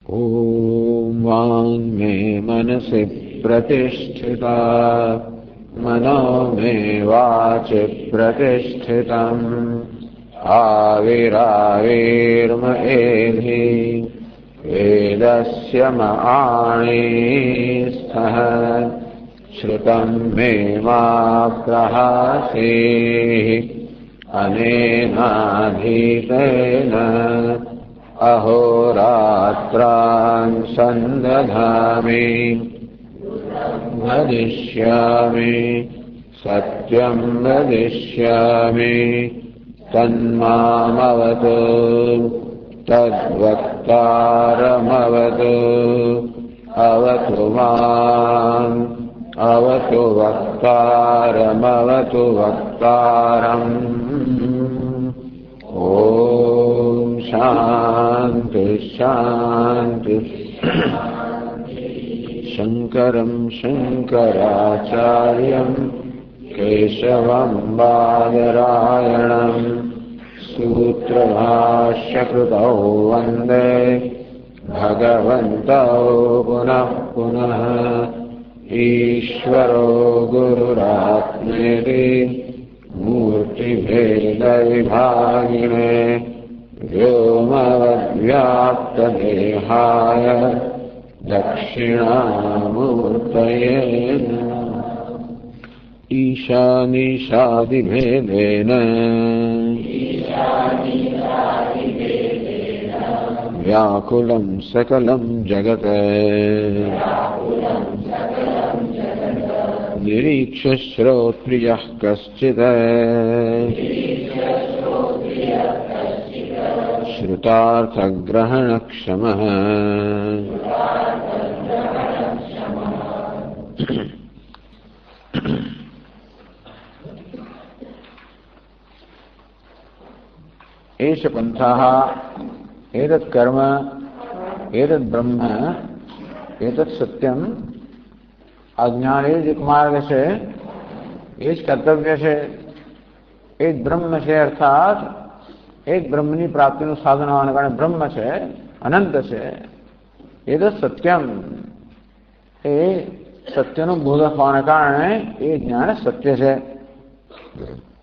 ॐ वाङ् मे मनसि प्रतिष्ठिता मनो मे वाचि प्रतिष्ठितम् आविराविर्म एधि वेदस्य मआणिस्थः श्रुतं मे मा प्रहासेः अनेनाधीतेन अहोरात्रान् सन्दधामि वदिष्यामि सत्यं वदिष्यामि तन्मामवतु तद्वक्तारमवतु अवतु माम् अवतु वक्तारमवतु वक्तारम्। ॐ शान्ति शान्ति। शङ्करं शङ्कराचार्यं केशवं बादरायणं सूत्रभाष्यकृतौ वन्दे भगवन्तौ पुनः पुनः। ईश्वरो गुरुरात्मेति मूर्तिभेदविभागिने व्योमवद्व्याप्तदेहाय दक्षिणामूर्तये ईशानीशादिभेदेन व्याकुलं सकलं जगत् निरीक्ष्य श्रोत्रियः कश्चित् श्रुतार्थग्रहणक्षमः। एष पन्थः एतत् कर्म एतत् ब्रह्म एतत् सत्यम अज्ञाने एक मार्ग से एक कर्तव्य से एक ब्रह्म से अर्थात एक ब्रह्मनी प्राप्ति साधन होने कारण ब्रह्म से अनंत से ये सत्यम ये सत्य बोधक होने कारण ये ज्ञान सत्य से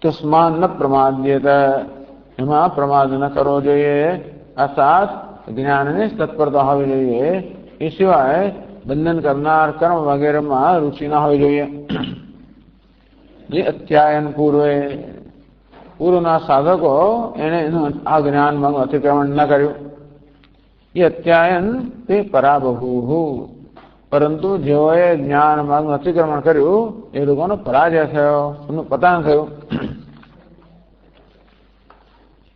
तस्मात् न प्रमाद्येत एમાં प्रमाद न करो જોઈએ अर्थात ज्ञान ने तत्परता होवी જોઈએ એ સિવાય બંધન કરનાર કર્મ વગેરેમાં રુચિ ના હોવી જોઈએ। જે અત્યાયન પૂર્વના સાધકો એને આ જ્ઞાનમાં અતિક્રમણ ન કર્યું એ અત્યાયન તે પરાબહુ પરંતુ જેઓએ જ્ઞાનમાં અતિક્રમણ કર્યું એ લોકોનો પરાજય થયો એમનું પતન થયું।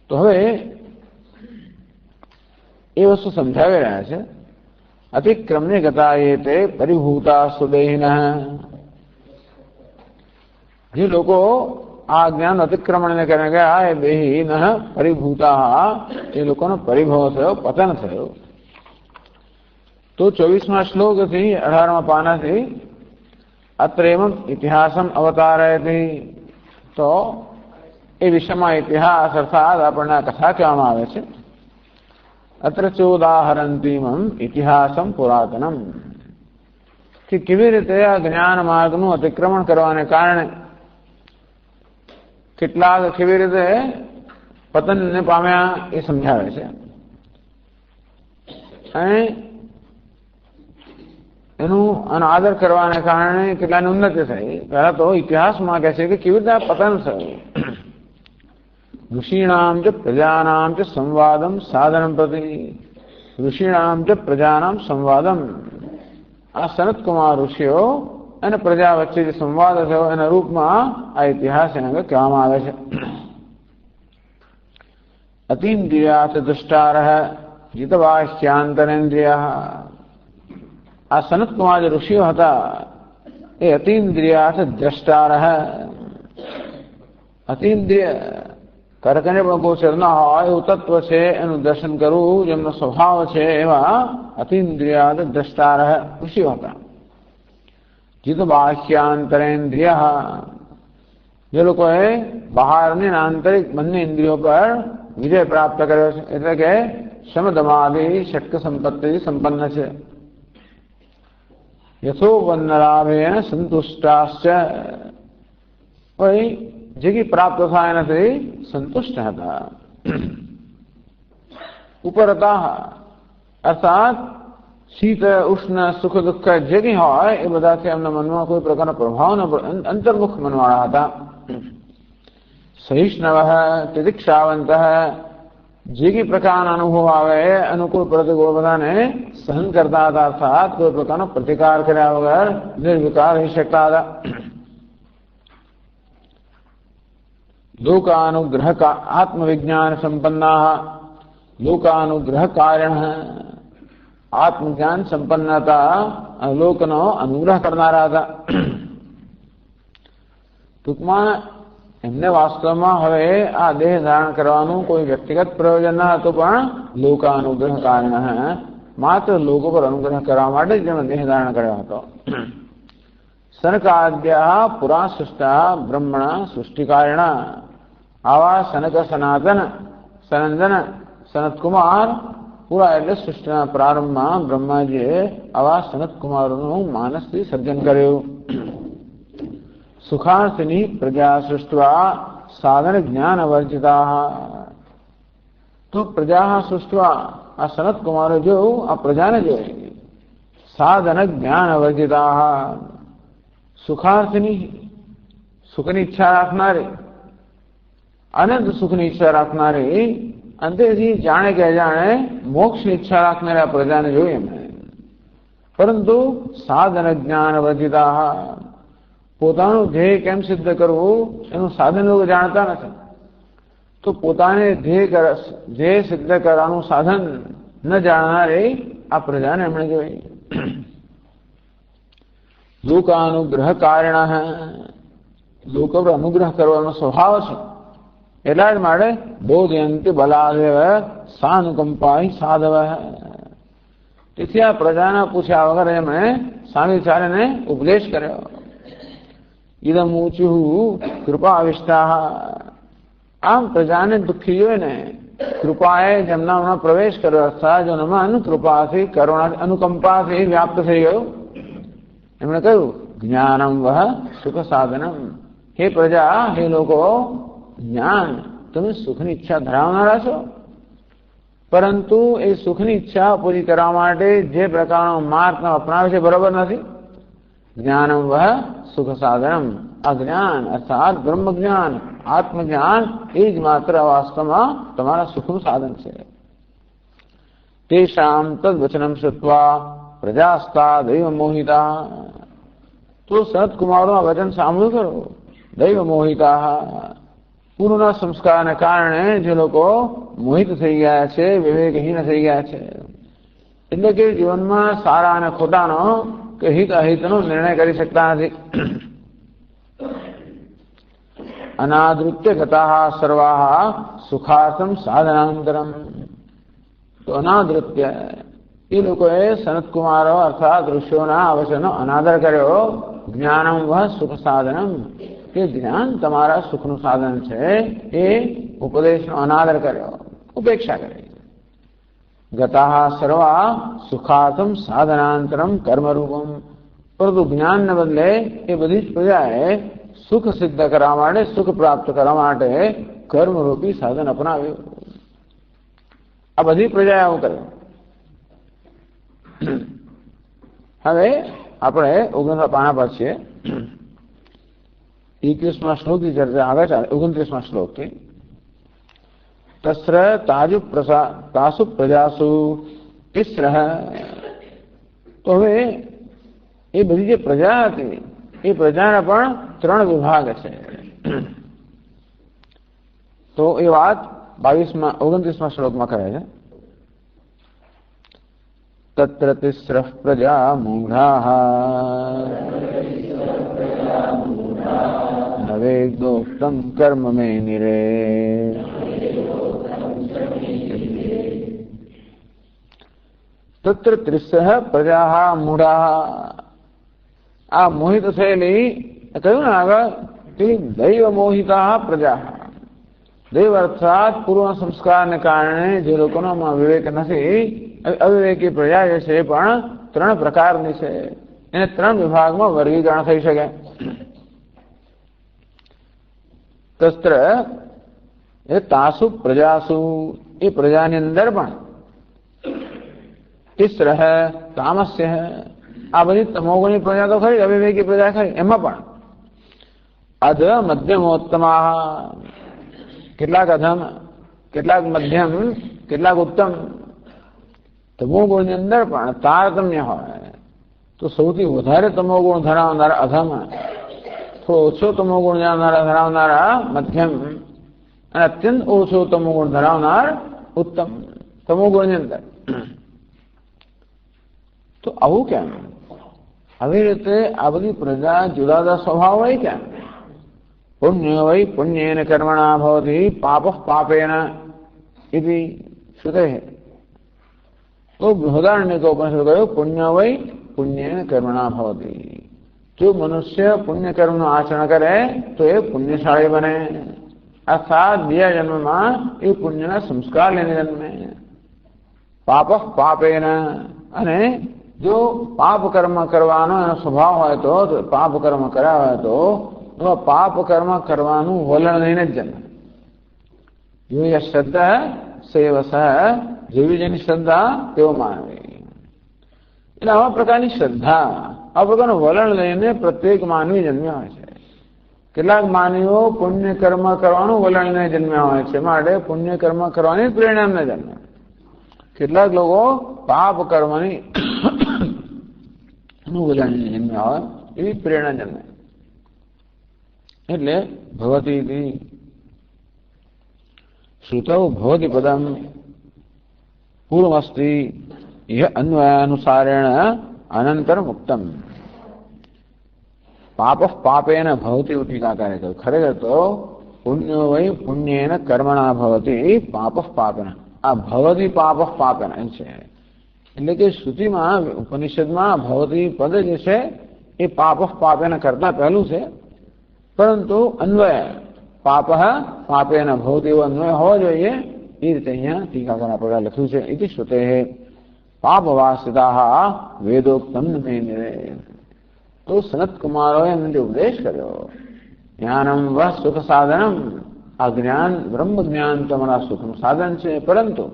તો હવે એ વસ્તુ સમજાવી રહ્યા છે। अतिक्रम्य गतायेते परिभूता सुदेहिन जे लोगों आ ज्ञान अतिक्रमण ने करने गया है देहीन परिभूता ये लोगों ने परिभव थयो पतन थयो। तो 24वां श्लोक थी 18वां पाना थी अत्रेमं इतिहासम अवतारयति। तो ए विषयમાં इतिहास अर्थात આપણને कथा કહેવામાં આવે છે। अत्र चोदाहरंतीमं इतिहासम पुरातनम कि केवी रीते आ ज्ञान मार्गનું अतिक्रमण કરવાને કારણે કેટલાક કેવી રીતે પતનને પામ્યા એ સમજાવે છે અને એનું અનાદર કરવાને કારણે કેટલાની ઉન્નતિ થઈ। પહેલા તો ઇતિહાસમાં કહે છે કે કેવી રીતે પતન થયું। ऋषीणां च प्रजानां च संवादं साधनं प्रति ऋषीणां च प्रजानां संवादम आ सनत कुमार ऋषिओ અને પ્રજા વચ્ચે જે સંવાદ થયો એના રૂપમાં આ ઇતિહાસ એને કહેવામાં આવે છે। અતીન્દ્રિયાત દુષ્ટારઃ જીતવાશ્ચાંતરેન્દ્રિયઃ આ સનત કુમાર જે ઋષિઓ હતા એ અતીન્દ્રિયાત દ્રષ્ટારઃ અતીન્દ્રિય કરકને પણ ગોચર ન હોય એવું તત્વ છે એનું દર્શન કરવું જેમનો સ્વભાવ છે એવા અતીન્દ્રિયાદ દ્રષ્ટારઃ ઋષિઓ હતા। જીત બાહ્યાંતરેન્દ્રિય જે લોકોએ બહારની આંતરિક બંને ઇન્દ્રિયો પર વિજય પ્રાપ્ત કર્યો છે એટલે કે शमदमादि षट्क संपत्ति संपन्न से यथोपन्नलाभेन संतुष्टाश्च वही जगह प्राप्त था से संतुष्ट था उपरता अर्थात शीत उष्ण सुख दुख जगह हो ए बधाથી એમના મનમાં કોઈ પ્રકારનો પ્રભાવ ન અંતર્મુખ મનવાળા હતા સહિષ્ણવ તિતિક્ષાવંત જે કે પ્રકારના અનુભવ આવે અનુકૂળ પ્રતિકૂળ બધાને સહન કરતા હતા અર્થાત કોઈ પ્રકારનો પ્રતિકાર કર્યા વગર નિર્વિકાર રહી શકતા હતા लोकानुग्रह का आत्मविज्ञान संपन्ना लोकानुग्रह कारण आत्मज्ञान संपन्नता लोकनो अनुग्रह करनारा था टूंकमां एमने वास्तवमां हवे आ देह धारण करवानुं कोई व्यक्तिगत प्रयोजन न हतुं पण लोकानुग्रह कारण मात्र लोको पर अनुग्रह करवा माटे जेमणे देह धारण कर्यो हतो सनकाद्या पुरा सृष्टा ब्रह्मण सृष्टिकारण आवा सनक सनातन सनंदन सनत कुमार पूरा एटले सृष्टिना प्रारंभमां ब्रह्माजीए आवा सनत कुमारनुं मानसथी સર્જન કર્યું सुखार्थिनी प्रजा सृष्ट्वा साधन ज्ञान वर्जिता तो प्रजा सृष्ट्वा आ सनत कुमार जो आ प्रजा ने जो साधन ज्ञान वर्जिता सुखार्थिनी सुखनी इच्छा राखनारी अनंत सुखनी इच्छा राखनारी अंतेથી जाने के जाने मोक्ष ની इच्छा राखनारा प्रजाने જોઈ એમણે પરંતુ સાધન જ્ઞાન વર્જિતા પોતાનું ધ્યેય કેમ સિદ્ધ કરવું એનું સાધન લોકો જાણતા નથી તો પોતાને ધ્યેય સિદ્ધ કરવાનું સાધન ન જાણનારી આ પ્રજાને એમણે જોઈ लोकानुग्रह कारण है लोक पर अनुग्रह करवानो स्वभाव छे एटला ज माटे बोधयंति बलादेव सानुकंपाई साधव तेथी आ प्रजाना पूछ्या वगर एमणे स्वामीचार्यने उपदेश कर्यो इदम ऊचु कृपाविष्टा आम प्रजाने दुखी जोईने कृपाए जेमनामां प्रवेश कर्यो अर्थात जेनुं मन कृपाथी करुणा अनुकंपाथी व्याप्त थई गयुं एमणे कह્યું ज्ञानम वह सुख साधनम हे प्रजा हे लोको ज्ञान તમે સુખની ઈચ્છા ધરાવનારા છો પરંતુ એ સુખની ઈચ્છા પૂરી કરવા માટે જે પ્રકારનો માર્ગ અપનાવે છે બરાબર નથી જ્ઞાનમ વહ સુખ સાધનમ અજ્ઞાન અર્થાત બ્રહ્મ જ્ઞાન આત્મજ્ઞાન એ જ માત્ર વાસ્તવમાં તમારા સુખનું સાધન છે તેષામ તદ્વચનમ શ્રુત્વા प्रजास्ता दैव मोहिता तो सनत कुमारों वचन सांभळ्युं खरो दैव मोहिता पूर्वना संस्कारने कारणे जे लोको मोहित थई गया छे विवेकहीन थई गया छे એટલે કે જીવનમાં સારા અને ખોટાનો કે હિત અહિતનો નિર્ણય કરી શકતા નથી અનાદૃત્ય ગતાઃ સર્વાઃ સુખાर्थम સાધનાંતરમ તો અનાદૃત્ય એ લોકોએ સનત કુમારો અર્થાત ઋષિઓના વચનનો અનાદર કર્યો જ્ઞાનમ વહ સુખ સાધનમ કે જ્ઞાન તમારા સુખનું સાધન છે એ ઉપદેશનો અનાદર કર્યો ઉપેક્ષા કરી ગતાઃ સર્વા સુખાર્થમ સાધનાંતરમ કર્મરૂપમ પરંતુ જ્ઞાનને બદલે એ બધી જ પ્રજાએ સુખ સિદ્ધ કરવા માટે સુખ પ્રાપ્ત કરવા માટે કર્મરૂપી સાધન અપનાવ્યું આ બધી પ્રજાએ આવું કર્યું હવે આપણે 19 પાના પર છીએ 21 શ્લોકની ચર્ચા આગળ ચાલે 29 શ્લોકથી તસ્ર તાસુ પ્રજાસુ તિસ્રઃ તો હવે એ બધી જે પ્રજા હતી એ પ્રજાના પણ 3 વિભાગ છે તો એ વાત 29 શ્લોકમાં કહે છે तत्र तिस्रः प्रजा मूढाः न वेदोक्तं कर्म मे निरे तत्र तिस्रः प्रजाः मूढाः आ मोहित थयेली कह્યું ને આગળ તે દૈવ મોહિતા પ્રજા દેવ અર્થાત પૂર્વ સંસ્કારને કારણે જે લોકોનામાં વિવેક નથી, અવિવેકી પ્રજા જે છે એ પણ 3 પ્રકારની છે. એને 3 વિભાગમાં વર્ગીકરણ થઈ શકે. તસ્ત્ર એ તાસુ પ્રજાસુ, એ પ્રજાની અંદર પણ તિસ્ર હે તામસ્ય હે, આ બધી તમોગુણી પ્રજા તો ખરી, અવિવેકી પ્રજા ખરી, એમાં પણ અધ મધ્યમોત્તમા, કેટલાક અધમ, કેટલાક મધ્યમ, કેટલાક ઉત્તમ. તમોગુણની અંદર પણ તારતમ્ય હોય તો સૌથી વધારે તમોગુણ ધરાવનારા અધમ, થોડો ઓછો તમોગુણ ધરાવનારા મધ્યમ અને અત્યંત ઓછો તમોગુણ ધરાવનાર ઉત્તમ. તમોગુણની અંદર તો આવું કેમ? આવી રીતે આ બધી પ્રજા જુદા જુદા સ્વભાવ હોય કેમ? પુણ્ય વૈ પુણ્યેન કર્મણા ભવતિ પાપ પાપેન ઇતિ શ્રુતે. તો બૃહદારણ્યક ઉપનિષદ કહ્યું પુણ્ય વૈ પુણ્યેન કર્મણા ભવતિ. જો મનુષ્ય પુણ્ય કર્મનું આચરણ કરે તો એ પુણ્યશાળી બને, અર્થાત બીજા જન્મમાં એ પુણ્યના સંસ્કાર લઈને જન્મે. પાપ પાપેન, અને જો પાપ કર્મ કરવાનો એનો સ્વભાવ હોય તો પાપ કર્મ કર્યા હોય તો પાપ કર્મ કરવાનું વલણ લઈને જ જન્મે. જો શ્રદ્ધા સેવસ, જેવી જેની શ્રદ્ધા તેઓ માનવી. એટલે આવા પ્રકારની શ્રદ્ધા, આ પ્રકારનું વલણ લઈને પ્રત્યેક માનવી જન્મ્યા હોય છે. કેટલાક માનવીઓ પુણ્ય કર્મ કરવાનું વલણ લઈને જન્મ્યા હોય છે, માટે પુણ્ય કર્મ કરવાની પ્રેરણા એમને જન્મે. કેટલાક લોકો પાપ કર્મની વલણ લઈને જન્મ્યા હોય એવી પ્રેરણા જન્મે. એટલે ભવતી શ્રુતૌ ભવતી પદમ પૂર્વમસ્તિ યહ અન્વયાનુસારેણ અનંતર મુક્તમ. પાપ પાપેન ભવતી ટીકાકારે કહ્યું. ખરેખર તો પુણ્યો વૈ પુણ્યેન કર્મણા ભવતી પાપ પાપેન. આ ભવતી પાપ પાપેન છે. એટલે કે શ્રુતિમાં, ઉપનિષદમાં ભવતી પદ જે છે એ પાપ પાપેન કરતા પહેલું છે, પરંતુ અન્વય પાપ પાપેન ભવતી એવો અન્વય હોવો જોઈએ. એ રીતે અહીંયા ટીકાકારના પ્રકાર લખ્યું છે. ઇતિ શ્રુતે પાપવાસિતા વેદોક્તમ મે નિરે. તો સનત કુમારોએ એમને ઉપદેશ કર્યો, જ્ઞાનમ વ સુખ સાધનમ, આ જ્ઞાન બ્રહ્મ જ્ઞાન તમારા સુખનું સાધન છે, પરંતુ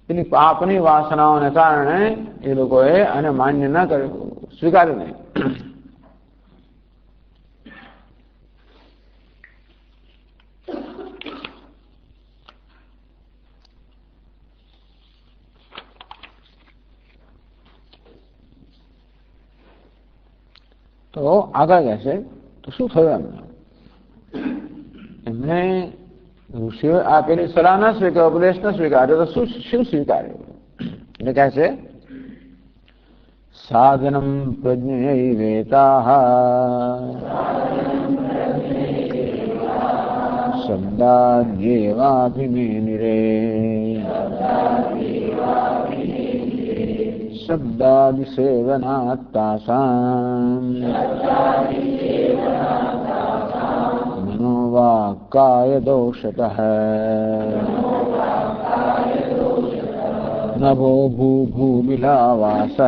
એની પાપની વાસનાઓને કારણે એ લોકોએ આને માન્ય ન કર્યું, સ્વીકાર્યું નહીં. તો આગળ કહેશે તો શું થયું? એમને ઋષિઓએ આપેલી સલાહ ન સ્વીકાર, ઉપદેશ ન સ્વીકાર્યો તો શું સ્વીકાર્યું? એટલે કહે છે સાધનમ પ્રજ્ઞૈવેતાઃ શબ્દાદ્યેવાભિમેનિરે. શબ્દાદિસેવનાત્તાસાં મનોવાક્કાય દોષતઃ નભો ભૂભૂમિલાવાસઃ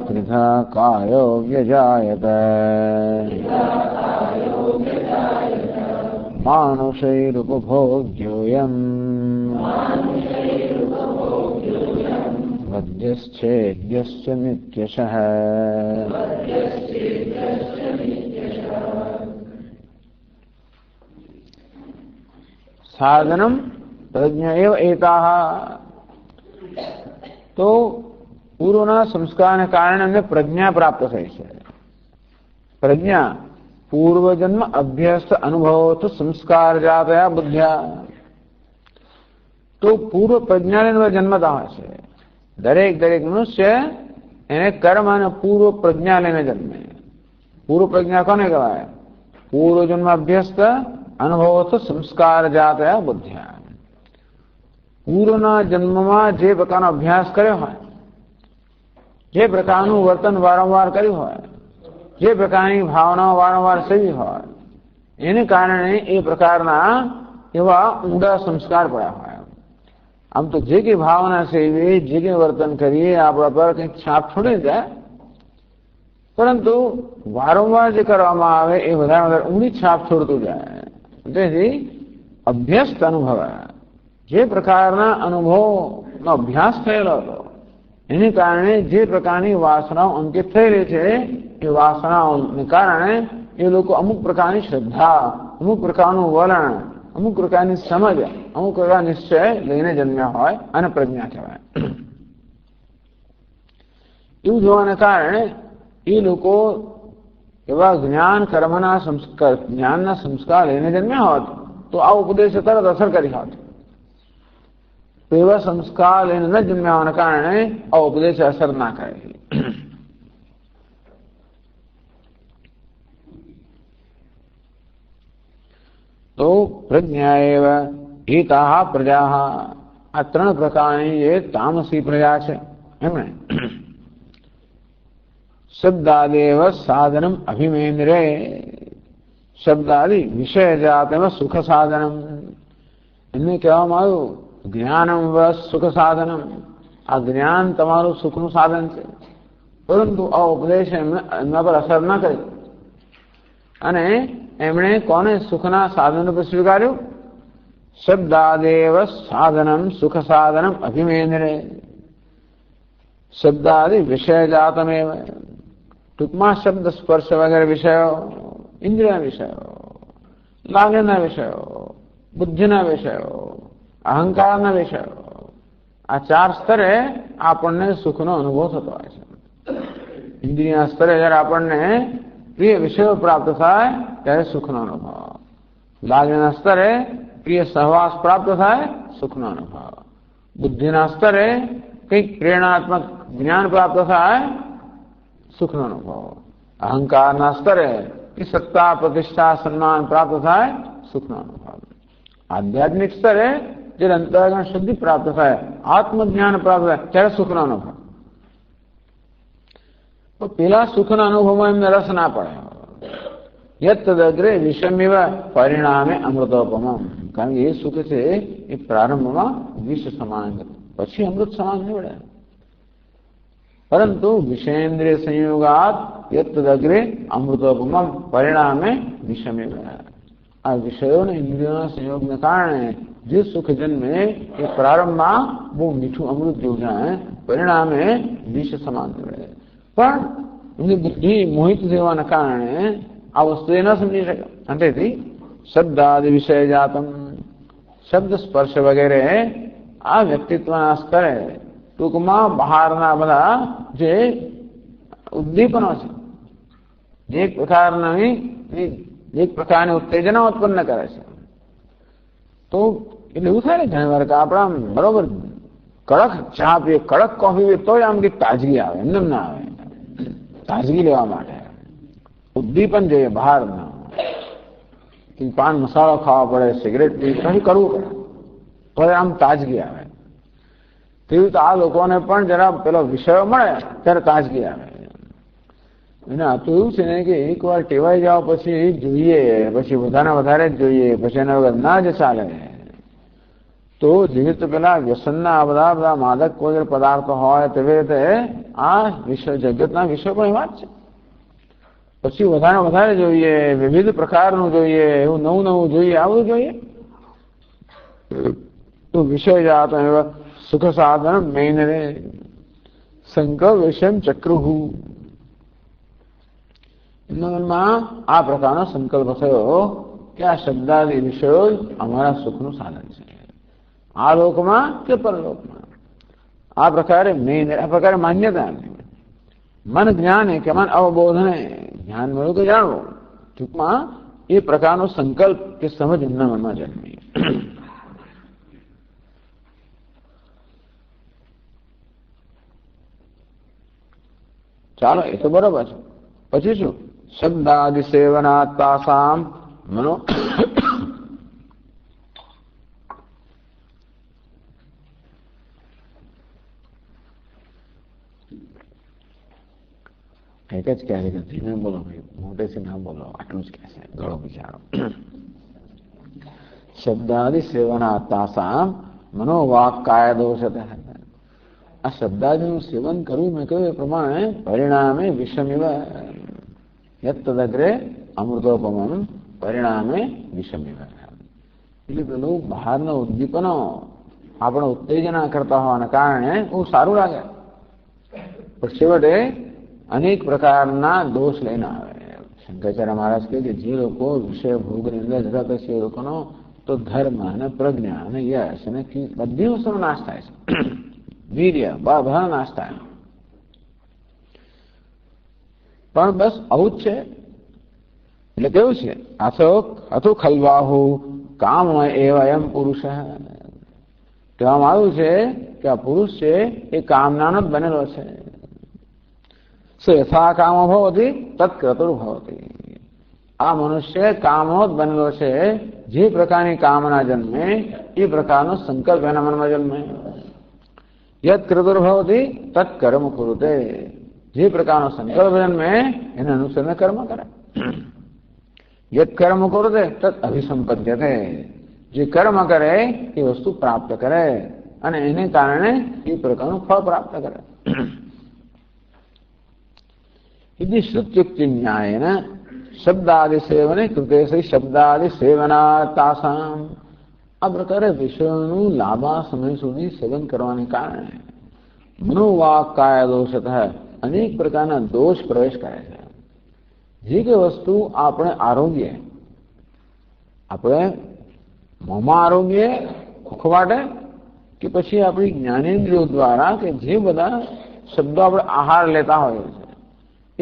ત્રિધા કાયો વ્યજાયત માનુષૈરુપભોગ્યોયમ વદ્યશ્ચેદ્યશ્ચ નિત્યશઃ. સાધનમ પ્રજ્ઞા એવ એતાઃ. તો પૂર્વના સંસ્કારને કારણે અમને પ્રજ્ઞા પ્રાપ્ત થઈ છે. પ્રજ્ઞા પૂર્વજન્મ અભ્યસ્ત અનુભવો સંસ્કાર જાતયા બુદ્ધ્યા. તો પૂર્વ પ્રજ્ઞાને જન્મતા હોય છે. દરેક મનુષ્ય એને કર્મ અને પૂર્વ પ્રજ્ઞા લઈને જન્મે. પૂર્વ પ્રજ્ઞા કોને કહેવાય? પૂર્વજન્મ અભ્યસ્ત અનુભવો સંસ્કાર જાતયા બુદ્ધ્યા. પૂર્વના જન્મમાં જે પ્રકારનો અભ્યાસ કર્યો હોય, જે પ્રકારનું વર્તન વારંવાર કર્યું હોય, જે પ્રકારની ભાવનાઓ વારંવાર સેવી હોય, એને કારણે એ પ્રકારના એવા ઊંડા સંસ્કાર પડ્યા હોય. આમ તો જે કંઈ ભાવના સેવીએ, જે કંઈ વર્તન કરીએ, આપણા પર કંઈક છાપ છોડી જાય, પરંતુ વારંવાર જે કરવામાં આવે એ વધારે વધારે ઊંડી છાપ છોડતું જાય. તેથી અભ્યસ્ત અનુભવ, જે પ્રકારના અનુભવનો અભ્યાસ થયેલો હતો એને કારણે જે પ્રકારની વાસનાઓ અંકિત થયેલી છે એ વાસનાઓને કારણે એ લોકો અમુક પ્રકારની શ્રદ્ધા, અમુક પ્રકારનું વલણ, અમુક પ્રકારની સમજ, અમુક પ્રકાર નિશ્ચય લઈને જન્મ્યા હોય અને પ્રજ્ઞા કહેવાય. એવું જોવાને કારણે એ લોકો એવા જ્ઞાન કર્મના સંસ્કાર, જ્ઞાનના સંસ્કાર લઈને જન્મ્યા હોત તો આ ઉપદેશ તરત અસર કરી હોત. તો એવા સંસ્કાર લઈને ન જન્મ્યા હોવાના કારણે આ ઉપદેશ અસર ના કરે. તો પ્રજ્ઞા એવ એતાહ પ્રજા, આ ત્રણ પ્રકારની એ તામસી પ્રજા છે. એમણે શબ્દાદેવ સાધનમ અભિમેન્દ્રે, શબ્દાદિ વિષય જાતમ સુખ સાધનમ, એમને કહેવામાં આવ્યું જ્ઞાનમ વ સુખ સાધનમ, આ જ્ઞાન તમારું સુખનું સાધન છે. પરંતુ આ ઉપદેશ એમના પર અસર ન કરી અને એમણે કોને સુખના સાધન પર સ્વીકાર્યું? શબ્દાદેવ સાધનમ સુખ સાધનમ અભિમેન્દ્રે, શબ્દાદિ વિષય જાતમેવ, ટૂંકમાં શબ્દ સ્પર્શ વગેરે વિષયો, ઇન્દ્રિયના વિષયો, લાગણીના વિષયો, બુદ્ધિના વિષયો, અહંકારના વિષયો, આ ચાર સ્તરે આપણને સુખનો અનુભવ થતો હોય છે. ઇન્દ્રિયના સ્તરે જયારે આપણને પ્રિય વિષયો પ્રાપ્ત થાય ત્યારે સુખનો અનુભવ, લાગણીના સ્તરે પ્રિય સહવાસ પ્રાપ્ત થાય સુખનો અનુભવ, બુદ્ધિના સ્તરે કંઈક પ્રેરણાત્મક જ્ઞાન પ્રાપ્ત થાય સુખનો અનુભવ, અહંકારના સ્તરે કે સત્તા પ્રતિષ્ઠા સન્માન પ્રાપ્ત થાય સુખનો અનુભવ, આધ્યાત્મિક સ્તરે જે અંતર્ગણ શુદ્ધિ પ્રાપ્ત થાય, આત્મજ્ઞાન પ્રાપ્ત થાય ત્યારે સુખનો અનુભવ. તો પેલા સુખના અનુભવમાં એમને રસ ના પડે. યત્તદગ્રે વિષમિવ પરિણામે અમૃતોપમ, કારણ કે એ સુખ છે એ પ્રારંભમાં વિષ સમાન, પછી અમૃત સમાન નીવડે. પરંતુ વિષયેન્દ્રિય સંયોગાત યત્તદગ્રે અમૃતોપમ પરિણામે વિષમિવ, આ વિષયોને ઇન્દ્રિયોના સંયોગને કારણે જે સુખ જન્મે એ પ્રારંભમાં બહુ મીઠું અમૃત જેવું જાય, પરિણામે વિષ સમાન નીવડે. પણ એમની બુદ્ધિ મોહિત થવાના કારણે આ વસ્તુ એ ન સમજી શકે. તેથી શબ્દાદિ વિષય જાતમ, શબ્દ સ્પર્શ વગેરે આ વ્યક્તિત્વના સ્તરે, ટૂંકમાં બહારના બધા જે ઉદ્દીપનો છે, જે પ્રકારની ઉત્તેજના ઉત્પન્ન કરે છે, તો એટલે એવું થાય ને ઘણી વાર કે આપણા બરોબર કડક ચા પીએ, કડક કોફી પીએ તોય આમ કંઈક તાજગી આવે, એમને ના આવે. તાજગી લેવા માટે ઉદ્દીપન જોઈએ બહારના, પાન મસાલો ખાવા પડે, સિગરેટ પી, કઈ કરવું પડે તો આમ તાજગી આવે. તેવું તો આ લોકોને પણ જરા પેલો વિષયો મળે ત્યારે તાજગી આવે. અને આ તો એવું છે ને કે એક વાર ટેવાઈ જાઓ પછી જોઈએ, પછી વધારે જ જોઈએ, પછી એના વગર ના જ ચાલે. તો જેવી રીતે પેલા વ્યસનના બધા માદક વગેરે પદાર્થો હોય તેવી રીતે આ વિષય જગતના વિષયો પણ એવા જ છે. પછી વધારે જોઈએ, વિવિધ પ્રકારનું જોઈએ, એવું નવું જોઈએ, આવું જોઈએ. તો વિષય જાત એવા સુખ સાધન મેઇનરે સંકલ્પ વિષમ ચક્રુહુ, એમના મનમાં આ પ્રકારનો સંકલ્પ થયો કે આ શબ્દાદી વિષયો અમારા સુખનું સાધન છે, આ લોકમાં કે પરલોકમાં. આ પ્રકારે માન્યતા, મન જ્ઞાને કે મન અવબોધને, જ્ઞાન મળ્યું કે જાણવું, ટૂંકમાં એ પ્રકારનો સંકલ્પ કે સમજ એમના મનમાં જન્મી. ચાલો, એ તો બરોબર છે. પછી શું? શબ્દાદિ સેવના તાસામ મનો એક જ કહે છે કે ધીમે બોલો ભાઈ, મોટેથી ના બોલો, આટલું જ કહે છે, ગળો બિચારો. શબ્દાદિ સેવના તાસામ મનોવાક કાય દોષ. આ શબ્દાદિનું સેવન કરવું મેં કહ્યું એ પ્રમાણે પરિણામે વિષમિવ યત્તદગ્રે અમૃતોપમમ પરિણામે વિષમિવ. એટલે પેલું બહારના ઉદ્દીપનો આપણે ઉત્તેજના કરતા હોવાના કારણે બહુ સારું લાગે, પણ છેવટે અનેક પ્રકારના દોષ લઈને આવે. શંકરાચાર્ય મહારાજ કહે કે જે લોકો વિષય ભોગની અંદર જતા છે એ લોકોનો તો ધર્મ અને પ્રજ્ઞા અને યશ અને બધી વસ્તુનો નાશ થાય છે. વીર્ય બધા નાશ થાય. પણ બસ આવું જ છે. એટલે કેવું છે? અથો ખલવાહુ કામ એવા એમ પુરુષ. કહેવામાં આવ્યું છે કે આ પુરુષ છે એ કામનાનો જ બનેલો છે. યથા કામો ભવતી તત્ક્રતુર ભવતી. આ મનુષ્ય કામનો જ બનેલો છે. જે પ્રકારની કામના જન્મે એ પ્રકારનો સંકલ્પ એના મનમાં જન્મે. યત ક્રતુર ભવતી તત્કર્મ કુરુતે. જે પ્રકારનો સંકલ્પ જન્મે એને અનુસરીને કર્મ કરે. યત કર્મ કુરુતે તત અભિસંપદ્યતે. જે કર્મ કરે એ વસ્તુ પ્રાપ્ત કરે અને એને કારણે એ પ્રકારનું ફળ પ્રાપ્ત કરે. इति श्रुत्युक्ति न्यायेन शब्दादि सेवने कृते शब्दादि सेवना तासाम. આ પ્રકારે વિષયોનું લાંબા સમય સુધી સેવન કરવાને કારણે મનોવાક કાય દોષ અનેક પ્રકારના દોષ પ્રવેશ કરે છે. જે કે વસ્તુ આપણે આરોગ્ય, આપણે મોંમાં આરોગ્ય ખોખવાટે કે પછી આપણી જ્ઞાનેન્દ્રિયો દ્વારા કે જે બધા શબ્દો આપણે આહાર લેતા હોઈએ છીએ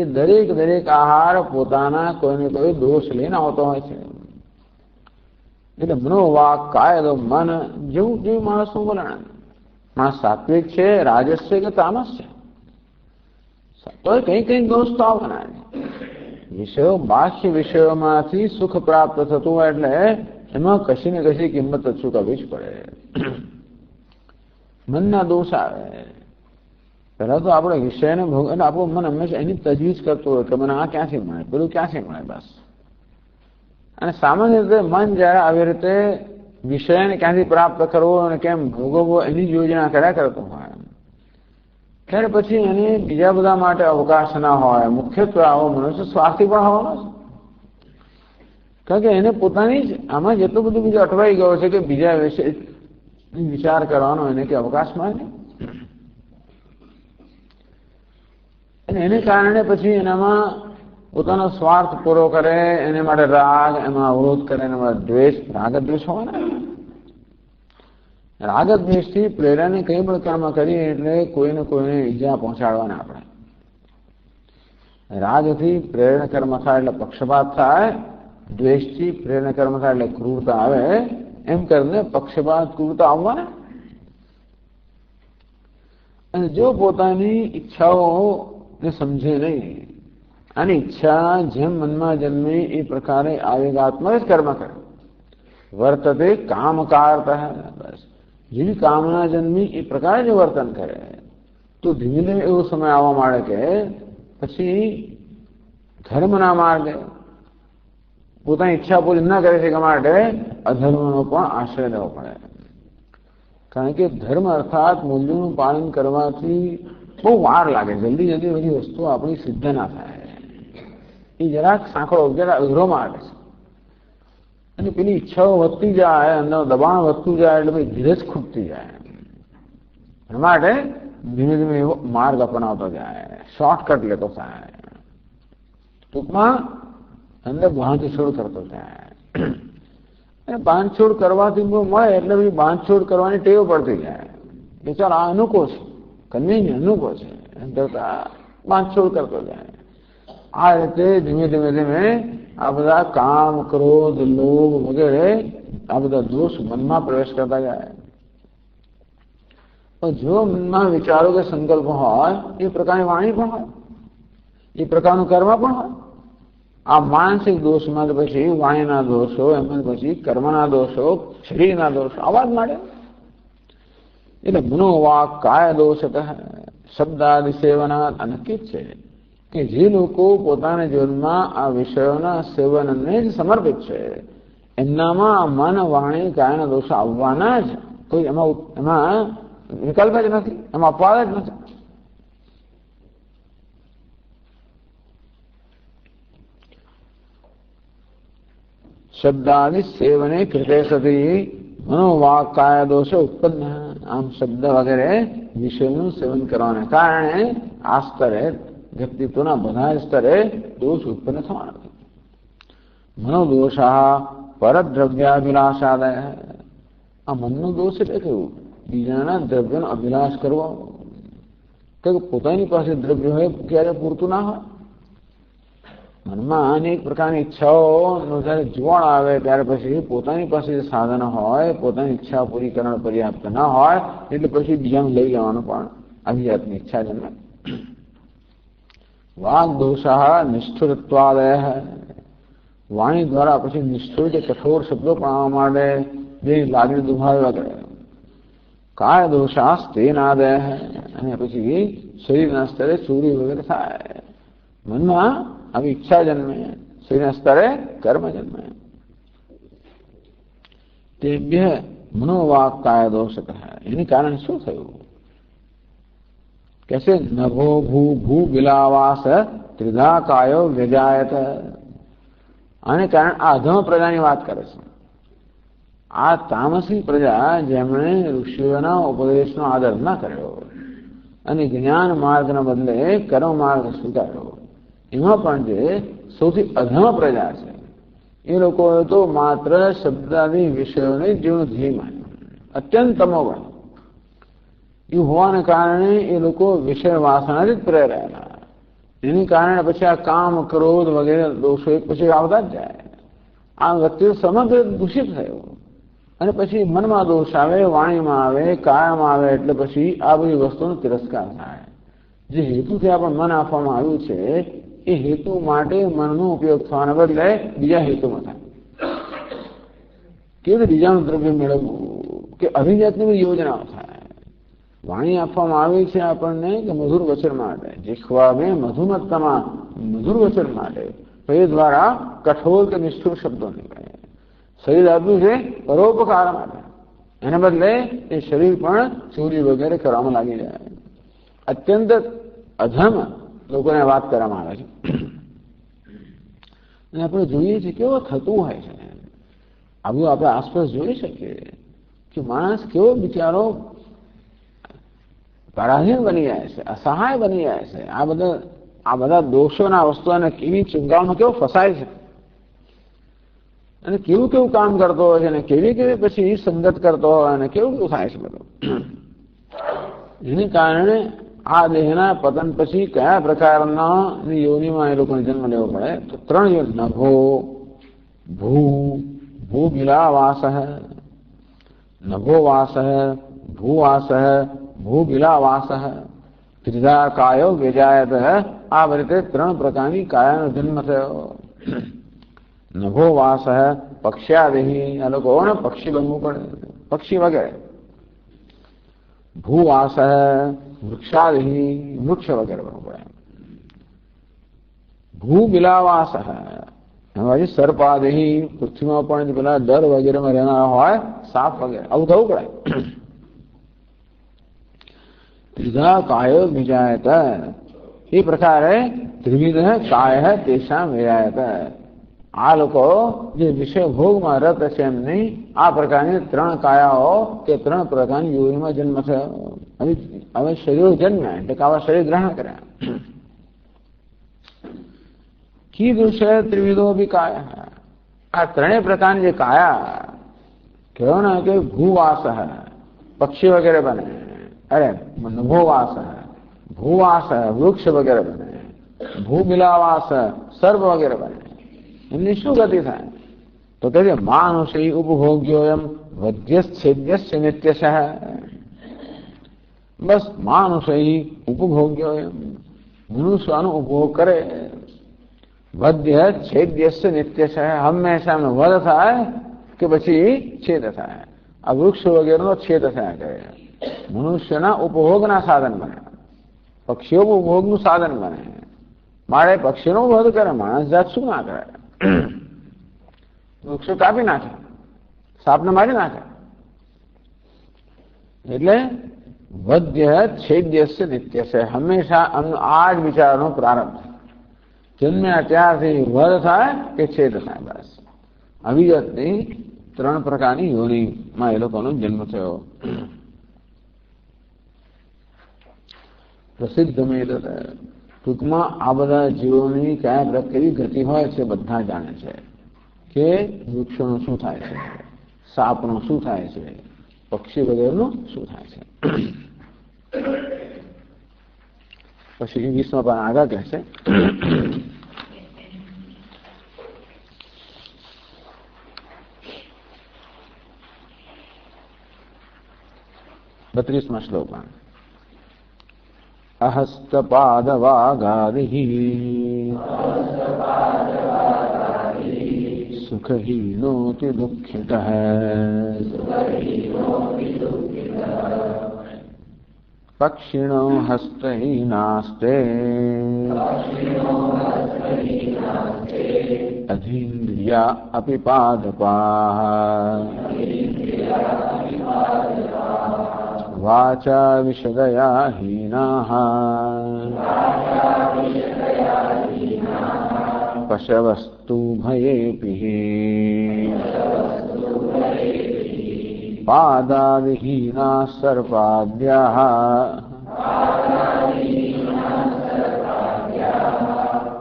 એ દરેક દરેક આહાર પોતાના કોઈને કોઈ દોષ લઈને આવતો હોય છે. એટલે મનોવાક કાયદો મન જેવું જેવું માણસનું બોલાણ. માણસ સાત્વિક છે, રાજસ છે કે તામસ છે, તો કઈ કઈ દોષ તો આવવાના. વિષયો બાહ્ય વિષયોમાંથી સુખ પ્રાપ્ત થતું હોય એટલે એમાં કશી ને કશી કિંમત ચૂકવવી જ પડે. મનના દોષ આવે. પહેલા તો આપણે વિષયને ભોગ અને આપણું મન હંમેશા એની તજવીજ કરતું હોય કે મને આ ક્યાંથી મળે, પેલું ક્યાંથી મળે, બસ. અને સામાન્ય રીતે મન જયારે આવી રીતે વિષયને ક્યાંથી પ્રાપ્ત કરવો અને કેમ ભોગવવો એની જ યોજના કર્યા કરતો હોય ત્યારે પછી એને બીજા બધા માટે અવકાશ ના હોય. મુખ્યત્વે આવો મનુષ્ય સ્વાર્થી પણ હોવાનો છે. કારણ કે એને પોતાની જ આમાં જેટલું બધું બીજું અટવાઈ ગયો છે કે બીજા વિશે વિચાર કરવાનો એને કે અવકાશ મળે નહીં. અને એને કારણે પછી એનામાં પોતાનો સ્વાર્થ પૂરો કરે, એને માટે રાગ એમાં અવરોધ કરે, એના માટે દ્વેષ, રાગ દ્વેષ હોવાના. રાગ દ્વેષથી પ્રેરણાને કઈ પણ કર્મ કરીએ એટલે કોઈને કોઈને ઈજા પહોંચાડવાના આપણે. રાગથી પ્રેરણ કર્મ થાય એટલે પક્ષપાત થાય, દ્વેષથી પ્રેરણ કર્મ થાય એટલે ક્રૂરતા આવે. એમ કરીને પક્ષપાત ક્રૂરતા આવવાના. અને જો પોતાની ઈચ્છાઓને સમજે નહીં અને ઈચ્છા જેમ મનમાં જન્મે એ પ્રકારે આવેગાત્મક જ કર્મ કરે. વર્તતે કામકારત. બસ જેવી કામના જન્મી એ પ્રકારે જો વર્તન કરે તો ધીમે ધીમે એવો સમય આવવા માંડે કે પછી ધર્મના માર્ગે પોતાની ઈચ્છા પૂરી ન કરી શકે માટે અધર્મનો પણ આશ્રય લેવો પડે. કારણ કે ધર્મ અર્થાત મૂલ્યોનું પાલન કરવાથી બહુ વાર લાગે. જલ્દી જલ્દી બધી વસ્તુઓ આપણી સિદ્ધ ના થાય. એ જરાક સાંકળો જરા અઘરોમાં આવે છે. અને પેલી ઈચ્છાઓ વધતી જાય, અંદર દબાણ વધતું જાય એટલે ભાઈ ધીરજ ખૂટતી જાય. એના માટે ધીમે ધીમે એવો માર્ગ અપનાવતો જાય, શોર્ટકટ લેતો જાય. ટૂંકમાં અંદર બાંધછોડ કરતો જાય. અને બાંધછોડ કરવાથી મળે એટલે પછી બાંધછોડ કરવાની ટેવ પડતી જાય. કે ચાલ આ અનુકૂળ છે, કન્વીનિયન્ટ અનુકૂળ છે, એમ કરતા બાંધછોડ કરતો જાય. આ રીતે ધીમે ધીમે ધીમે આ બધા કામ, ક્રોધ, લોભ વગેરે આ બધા દોષ મનમાં પ્રવેશ કરતા જાય. પણ જો મનમાં વિચારો કે સંકલ્પ હોય એ પ્રકારની વાણી પણ હોય, એ પ્રકારનું કર્મ પણ હોય. આ માનસિક દોષમાં પછી વાણીના દોષો, એમાં પછી કર્મના દોષો, શરીરના દોષો આવા જ માંડે. એટલે મનોવાક કાય દોષ શબ્દાદિ સેવના નક્કી જ છે. કે જે લોકો પોતાના જીવનમાં આ વિષયોના સેવનને જ સમર્પિત છે એમનામાં મન વાણી કાયના દોષ આવવાના જ, કોઈ એમાં વિકલ્પ જ નથી, એમાં અપવાદ જ નથી. શબ્દાદિ સેવને કૃતે સતી મનોવાક કાય દોષ ઉત્પન્ન. આમ શબ્દ વગેરે વિષયનું સેવન કરવાને કારણે આ સ્તરે વ્યક્તિત્વના બધા સ્તરે દોષ ઉત્પન્ન થવાના છે. મનોદોષ પરદ્રવ્યાભિલાષાદય. આ મનનો દોષ એટલે કેવું? બીજાના દ્રવ્યનો અભિલાષ કરવો. કે પોતાની પાસે દ્રવ્ય હોય ક્યારે પૂરતું ના હોય. મનમાં અનેક પ્રકારની ઈચ્છાઓનો જયારે જોવાણ આવે ત્યારે પછી પોતાની પાસે જે સાધન હોય, પોતાની ઈચ્છા પૂરી કરવા પર્યાપ્ત ના હોય એટલે પછી બીજાને લઈ જવાનું પણ આવી જાતની ઈચ્છા જન્મે. વાગ દોષ નિષ્ઠુરત્વાદય. વાણી દ્વારા પછી નિષ્ઠુર કે કઠોર શબ્દો પણ આવવા માંડે, જે લાગણી દુભાવે વગેરે. કાય દોષાસ તેનાદય. અને પછી શરીરના સ્તરે ચોરી વગેરે થાય. મનમાં આવી ઈચ્છા જન્મે, શરીરના સ્તરે કર્મ જન્મે. તેભ્ય મનોવાક કાય દોષ કહે. એની કારણે શું થયું? कैसे नभो भू भू बिलावास त्रिधा कायो व्यजायत. આને કારણે આ અધમ પ્રજાની વાત કરે છે. આ તામસી પ્રજા જેમણે ઋષિઓના ઉપદેશનો આદર ન કર્યો અને જ્ઞાન માર્ગના બદલે કર્મ માર્ગ સ્વીકાર્યો, એમાં પણ જે સૌથી અધમ પ્રજા છે એ લોકોએ તો માત્ર શબ્દાદી વિષયોને જીવન ધ્યેય માન્યું, અત્યંત તમોગણ. એ હોવાને કારણે એ લોકો વિષય વાસનાથી જ પ્રેરાયેલા. એની કારણે પછી આ કામ ક્રોધ વગેરે દોષો એક પછી આવતા જ જાય. આ વ્યક્તિ સમગ્ર દૂષિત થયો અને પછી મનમાં દોષ આવે, વાણીમાં આવે, કાયામાં આવે એટલે પછી આ બધી વસ્તુનો તિરસ્કાર થાય. જે હેતુથી આપણે મન આપવામાં આવ્યું છે એ હેતુ માટે મનનો ઉપયોગ થવાના બદલે બીજા હેતુમાં થાય. કેવી રીતે બીજાનું દ્રવ્ય મેળવવું કે અભિજાતની બધી યોજનાઓ થાય. વાણી આપવામાં આવી છે આપણને કે મધુર વચન માટે, જીખવા મેં મધુમત્તમાં મધુર વચન માટે, તો એ દ્વારા કઠોર કે નિષ્ઠુર શબ્દો નીકળે. શરીર આપ્યું છે પરોપકાર માટે, એને બદલે એ શરીર પણ ચોરી વગેરે કરવામાં લાગી જાય. અત્યંત અધમ લોકોને વાત કરવામાં આવે છે. અને આપણે જોઈએ છીએ કેવો થતું હોય છે. આવું આપણે આસપાસ જોઈ શકીએ કે માણસ કેવો બિચારો પરાધીન બની જાય છે, અસહાય બની જાય છે. આ બધા દોષોના વસ્તુઓને કેવી ચુંગાવમાં કેવો ફસાય છે અને કેવું કેવું કામ કરતો હોય છે અને કેવી કેવી પછી સંગત કરતો હોય અને કેવું કેવું થાય છે બધું. એની કારણે આ દેહના પતન પછી કયા પ્રકારના યોનિમાં એ લોકોને જન્મ લેવો પડે? તો 3 યોનિ: નભો, ભૂબિલાવાસ, નભોવાસ, ભૂવાસ, ભૂબિલાવાસ, ત્રિધા કાયો વ્યજાયત. આ રીતે 3 પ્રકારની કાયાનો જન્મ થયો. નભોવાસ પક્ષ્યાદેહી, આ લોકોને પક્ષી બનવું પડે, પક્ષી વગેરે. ભૂવાસ વૃક્ષાદેહી, વૃક્ષ વગેરે બનવું પડે. ભૂબિલાવાસ એમાં સર્પાદેહી, પૃથ્વીમાં પણ પેલા દર વગેરેમાં રહેનારા હોય, સાપ વગેરે, આવું થવું પડે. ત્રિધા કાયો વિજાયત. એ પ્રકારે ત્રિવિધ કાય તેષામ વિજાયત. આ લોકો જે વિષય ભોગમાં રત છે એમની આ પ્રકારની 3 કાયાઓ કે 3 પ્રકારની યોનિમાં જન્મ થયો. હવે શરીરો જન્મ્યા એટલે કે આવા શરીર ગ્રહણ કર્યા. કીદૃશ ત્રિવિધો બી કાયા. આ 3 પ્રકારની જે કાયા કહેવાય ને કે ભૂવાસ પક્ષી વગેરે બને, અરે નભોવાસ ભૂવાસ વૃક્ષ વગેરે બને, ભૂબિલાવાસ સર્પ વગેરે બને. એમની શું ગતિ થાય? તો કે માનુષી ઉપભોગ્યો એમ વધ્યચ્છેદ્યસ્ય નિત્યશ. બસ માનુષી ઉપભોગ્યો એમ મનુષ્યનો ઉપભોગ કરે. વધ્ય છેદ્યસ્ય નિત્યશ, હંમેશા એમનો વધ થાય કે પછી છેદ થાય. આ વૃક્ષ વગેરેનો છેદ થયા કરે. મનુષ્યના ઉપભોગના સાધન બને, પક્ષીઓ ઉપભોગનું સાધન બને, મારે પક્ષીનો વધ કરે, માણસ જાત શું ના કરે? વૃક્ષો કાપી નાખે, સાપને મારી નાખે. એટલે વધ્ય છેદ્યસ્ય નિત્યસ્ય, હંમેશા આ જ વિચારનો પ્રારંભ જન્મ્યા ત્યારથી વધ થાય કે છેદ થાય. બસ અવિગતની 3 પ્રકારની યોનિમાં એ લોકોનો જન્મ થયો. પ્રસિદ્ધ મેદ, ટૂંકમાં આ બધા જીવોની કયા કેવી ગતિ હોય છે બધા જાણે છે કે વૃક્ષોનું શું થાય છે, સાપનું શું થાય છે, પક્ષી વગેરેનું શું થાય છે. પછી 20માં પાન આગળ કહેશે. 32માં શ્લોકમાં અહસ્તપાદવાગાદિ સુખહીનોતિ દુઃખિતઃ પક્ષિણો હસ્તહીનાસ્તે અધીન્દ્રિયા અપિ પાદપાઃ વાચા વિશદયા હીનાઃ પશવસ્તુ ભયેપિઃ પાદાવિહીના સર્પાદ્યાઃ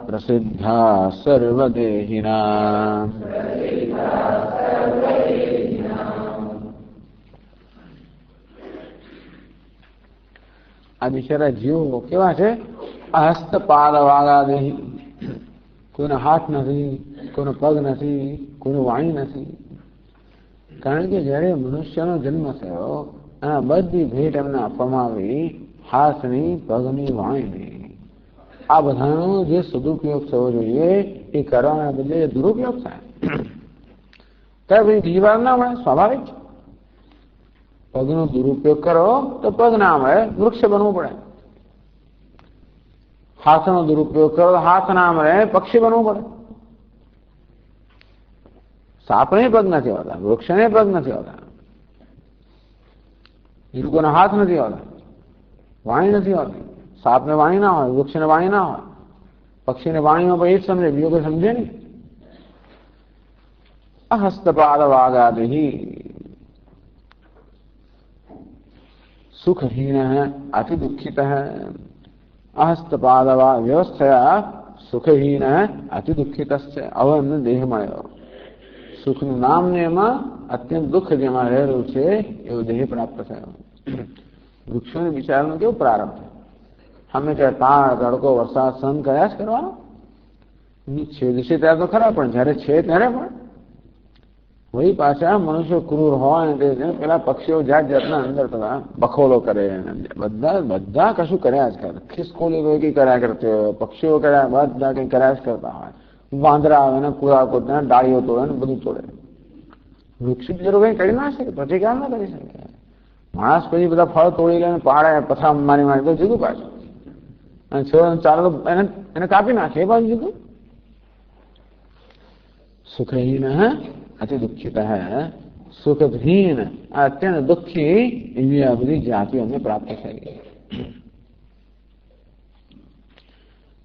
પ્રસિદ્ધા સર્વદેહિના. આ બિચારા જીવો કેવા છે? હસ્તપાદ વાગાદેહી, કોઈનો હાથ નથી, કોઈનો પગ નથી, કોઈનું વાણી નથી. કારણ કે જયારે મનુષ્યનો જન્મ થયો આ બધી ભેટ એમને આપવામાં આવી, હાથની, પગની, વાણીની. આ બધાનો જે સદુપયોગ થવો જોઈએ એ કરવાના બદલે દુરુપયોગ થાય. ત્યારે પછી બીજી વાર ના મળે, સ્વાભાવિક છે. પગનો દુરુપયોગ કરો તો પગ ના મળે, વૃક્ષ બનવું પડે. હાથનો દુરુપયોગ કરો તો હાથ ના મળે, પક્ષી બનવું પડે. સાપને પગ નથી હોતા, વૃક્ષને પગ નથી હોતા, એ લોકોના હાથ નથી હોતા, વાણી નથી હોતી. સાપને વાણી ના હોય, વૃક્ષને વાણી ના હોય, પક્ષીને વાણીમાં પણ એ જ સમજે, બીજો કોઈ સમજે નહીં. હસ્તપાદ વાગાદિ સુખહીન અતિ દુઃખિત. અહસ્તપાદ વ્યવસ્થયા સુખહીન અતિ દુઃખિત. હવે એમને દેહ મળ્યો, સુખનું નામ ને એમાં અત્યંત દુઃખ જેમાં રહેલું છે એવો દેહ પ્રાપ્ત થયો. વૃક્ષોને વિચારનો કેવો પ્રારંભ છે? હંમેશા તાળ, તડકો, વરસાદ સહન કર્યા જ કરવાનો. છેદ છે ત્યારે તો ખરા, પણ જયારે છે ત્યારે પણ વળી પાછા મનુષ્ય ક્રૂર હોય તે પેલા પક્ષીઓ જાત જાતના અંદર બખોલો કરે, બધા કશું કર્યા જ કરે. ખિસકોલી કોઈ કઈ કર્યા કરતી હોય, પક્ષીઓ કર્યા, બધા કઈ કર્યા જ કરતા હોય. વાંદરા આવે ને કુડા કૂદને ડાળીઓ તોડે ને બધું તોડે. વૃક્ષ જરૂર કઈ કરી ના શકે, પછી કામ ના કરી શકે. માણસ પછી બધા ફળ તોડી લે, પાડે, પથરા મારી મારી તો જુદું પાછું. અને છોડ ચાલો એને કાપી નાખે, એ બાજુ જુદું. સુખહીન અતિ દુઃખિત. સુખહીન અત્યંત દુઃખી એવી આ બધી જાતિઓને પ્રાપ્ત થઈ.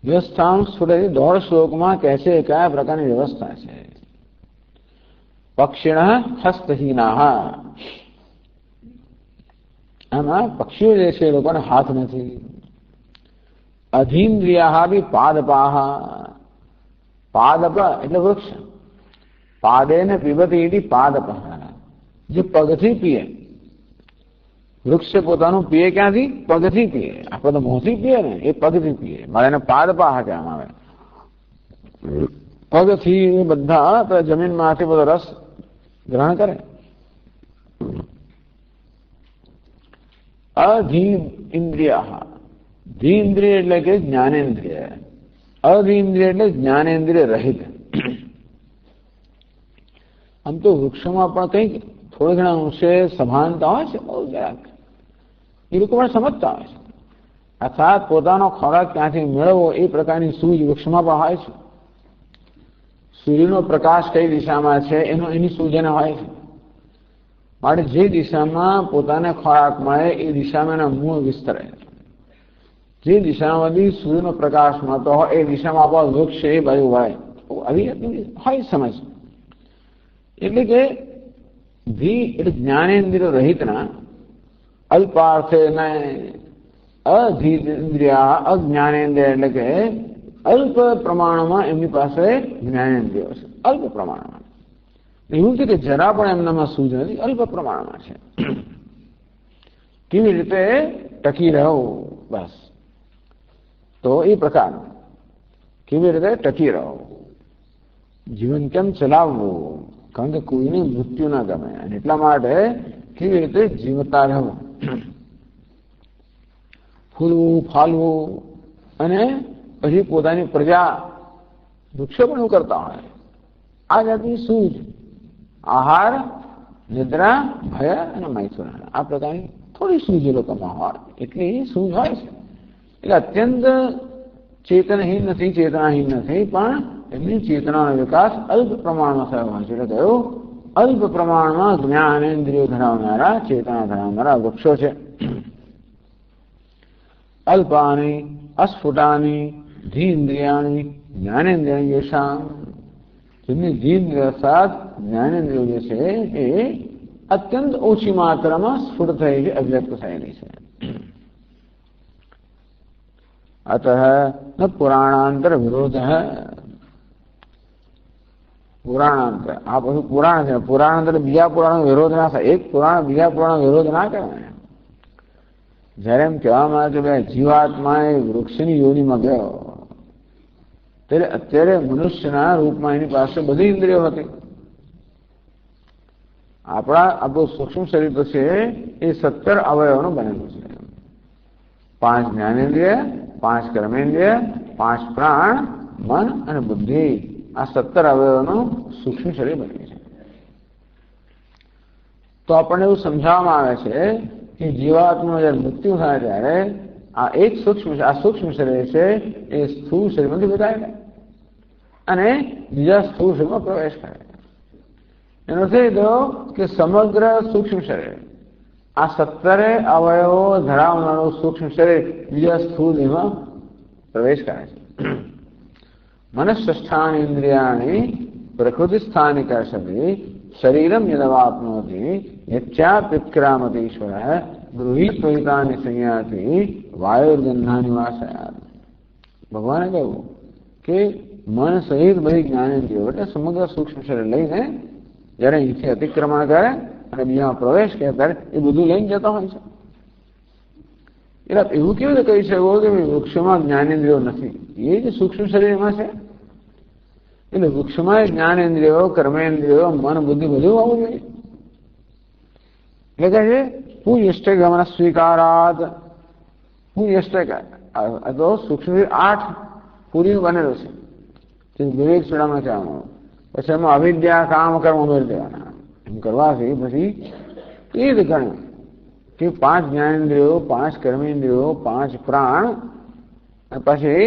વ્યવસ્થાંક સ્ફુટથી 1.5 શ્લોકમાં કહે છે કયા પ્રકારની વ્યવસ્થા છે. પક્ષિણ હસ્તહીના, આમાં પક્ષીઓ જે છે એ લોકોને હાથ નથી. અધીન્દ્રિયા બી પાદપાહ, પાદપ એટલે વૃક્ષ. પાદે ને પીબતી પાદપ, જે પગથી પીએ. વૃક્ષ પોતાનું પીએ ક્યાંથી? પગથી પીએ. આપણે તો મોંથી પીએ ને, એ પગથી પીએ. મારે એને પાદપાહ કહેવામાં આવે. પગથી બધા જમીનમાંથી બધો રસ ગ્રહણ કરે. અધી ઇન્દ્રિયા, ધી ઇન્દ્રિય એટલે કે જ્ઞાનેન્દ્રિય, અધી ઇન્દ્રિય એટલે જ્ઞાનેન્દ્રિય રહિત. આમ તો વૃક્ષોમાં પણ કંઈક થોડા ઘણા અંશે સભાનતા હોય છે, બહુ જરાક. એ લોકો પણ સમજતા હોય છે. અર્થાત પોતાનો ખોરાક ક્યાંથી મેળવવો એ પ્રકારની સૂઝ વૃક્ષમાં પણ હોય છે. સૂર્યનો પ્રકાશ કઈ દિશામાં છે એની સૂઝ એને હોય છે. માટે જે દિશામાં પોતાને ખોરાક મળે એ દિશામાં એના મૂળ વિસ્તરે. જે દિશામાંથી સૂર્યનો પ્રકાશ મળતો હોય એ દિશામાં આપણો વૃક્ષ એ બાજુ વળે. આવી હોય સમજ. એટલે કે એટલે જ્ઞાનેન્દ્રિય રહિતના અલ્પાર્થે અધીન્દ્રિયા અજ્ઞાનેન્દ્રિય એટલે કે અલ્પ પ્રમાણમાં એમની પાસે જ્ઞાનેન્દ્રિયો છે. અલ્પ પ્રમાણમાં એવું છે કે જરા પણ એમનામાં સૂઝ નથી, અલ્પ પ્રમાણમાં છે. કેવી રીતે ટકી રહેવું, બસ તો એ પ્રકાર કેવી રીતે ટકી રહો, જીવન કેમ ચલાવવું, કારણ કે કોઈને મૃત્યુ ના ગમે અને એટલા માટે કેવી રીતે જીવતા રહેવું, ફૂલવું ફાલવું અને પછી પોતાની પ્રજા વૃક્ષો પણ કરતા હોય. આ જાતની સૂઝ, આહાર, નિદ્રા, ભય અને મૈથુન આ પ્રકારની થોડી સૂઝ લોકોમાં હોય. એટલી સૂઝ હોય છે. એટલે અત્યંત ચેતનહીન નથી, ચેતનાહીન નથી, પણ એમની ચેતનાનો વિકાસ અલ્પ પ્રમાણમાં થયો હોય છે. એટલે કહ્યું અલ્પ પ્રમાણમાં જ્ઞાનેન્દ્રિયો ધરાવનારા, ચેતના ધરાવનારા વૃક્ષો છે. અલ્પાની અસ્ફુટાની ધીન્દ્રિયાની જ્ઞાનેન્દ્રિય યશામ, જેમની ધીન્દ્રિય સાથ જ્ઞાનેન્દ્રિયો જે છે એ અત્યંત ઓછી માત્રામાં સ્ફુટ થઈ છે, અભ્યક્ત થયેલી છે. अतः न पुराणांतर विरोध है. पुराणांतर आप पुराण છે, પુરાણાંતર બીજા પુરાણનો વિરોધ ના થાય. એક પુરાણ બીજા પુરાણનો વિરોધ ના કરે. જયારે એમ કહેવામાં આવે કે જીવાત્મા એ વૃક્ષની યોનિમાં ગયો ત્યારે અત્યારે મનુષ્યના રૂપમાં એની પાસે બધી ઇન્દ્રિયો હતી. આપણું સૂક્ષ્મ શરીર તો છે એ 17 અવયવોનું બનેલું છે. 5 જ્ઞાનેન્દ્રિય, 5 કર્મેન્દ્રિય, 5 પ્રાણ, મન અને બુદ્ધિ, આ 17 અવયવોનું સૂક્ષ્મ શરીર બન્યું છે. તો આપણને એવું સમજાવવામાં આવે છે કે જીવાત્માનું જયારે મૃત્યુ થાય ત્યારે આ એક સૂક્ષ્મ શરીર છે એ સ્થૂળ શરીરમાંથી બધાય જાય અને બીજા સ્થૂળ શરીરમાં પ્રવેશ કરે. એનો અર્થ એ થયો કે સમગ્ર સૂક્ષ્મ શરીર, આ 17 અવયવો ધરાવનારું સૂક્ષ્મ શરીર બીજા સ્થૂળ દેહમાં પ્રવેશ કરે છે. મનઃસ્થાન ઇન્દ્રિયાણી પ્રકૃતિ સ્થાનિક સભી શરીરમ યદવાપ્નોતિ યચ્ચાપિક્રામતિ ઈશ્વર ગૃહીત્વહિતાની સંયાતિ વાયુર્ગંધા નિવાસયાત. ભગવાને કહ્યું કે મન સહિત બધી જ્ઞાનેન્દ્રિયો એટલે સમગ્ર સૂક્ષ્મ શરીર લઈને જયારે અહીંથી અતિક્રમણ કરે અને બીજામાં પ્રવેશ કરે ત્યારે એ બધું લઈને જતા હોય છે. એટલે એવું કેવી રીતે કહી શકો કે વૃક્ષમાં જ્ઞાનેન્દ્રિયો નથી? એ જ સૂક્ષ્મ શરીરમાં છે. એટલે વૃક્ષમાં જ્ઞાનેન્દ્રિયો, કર્મેન્દ્રિયો, મન, બુદ્ધિ બધું આવવું જોઈએ. એટલે કહે છે પૂયષ્ટે ગમન સ્વીકારાત. પૂયષ્ટે તો સૂક્ષ્મ 8 પૂરી બનેલું છે. વિવેક ચૂડામાં કહેવાનું. પછી એમાં અવિદ્યા, કામ, કર્મ ઉમેરી દેવાના. એમ કરવાથી પછી એ જ ગણ્યું કે 5 જ્ઞાનેન્દ્રિયો, 5 કર્મેન્દ્રિયો, 5 પ્રાણ, પછી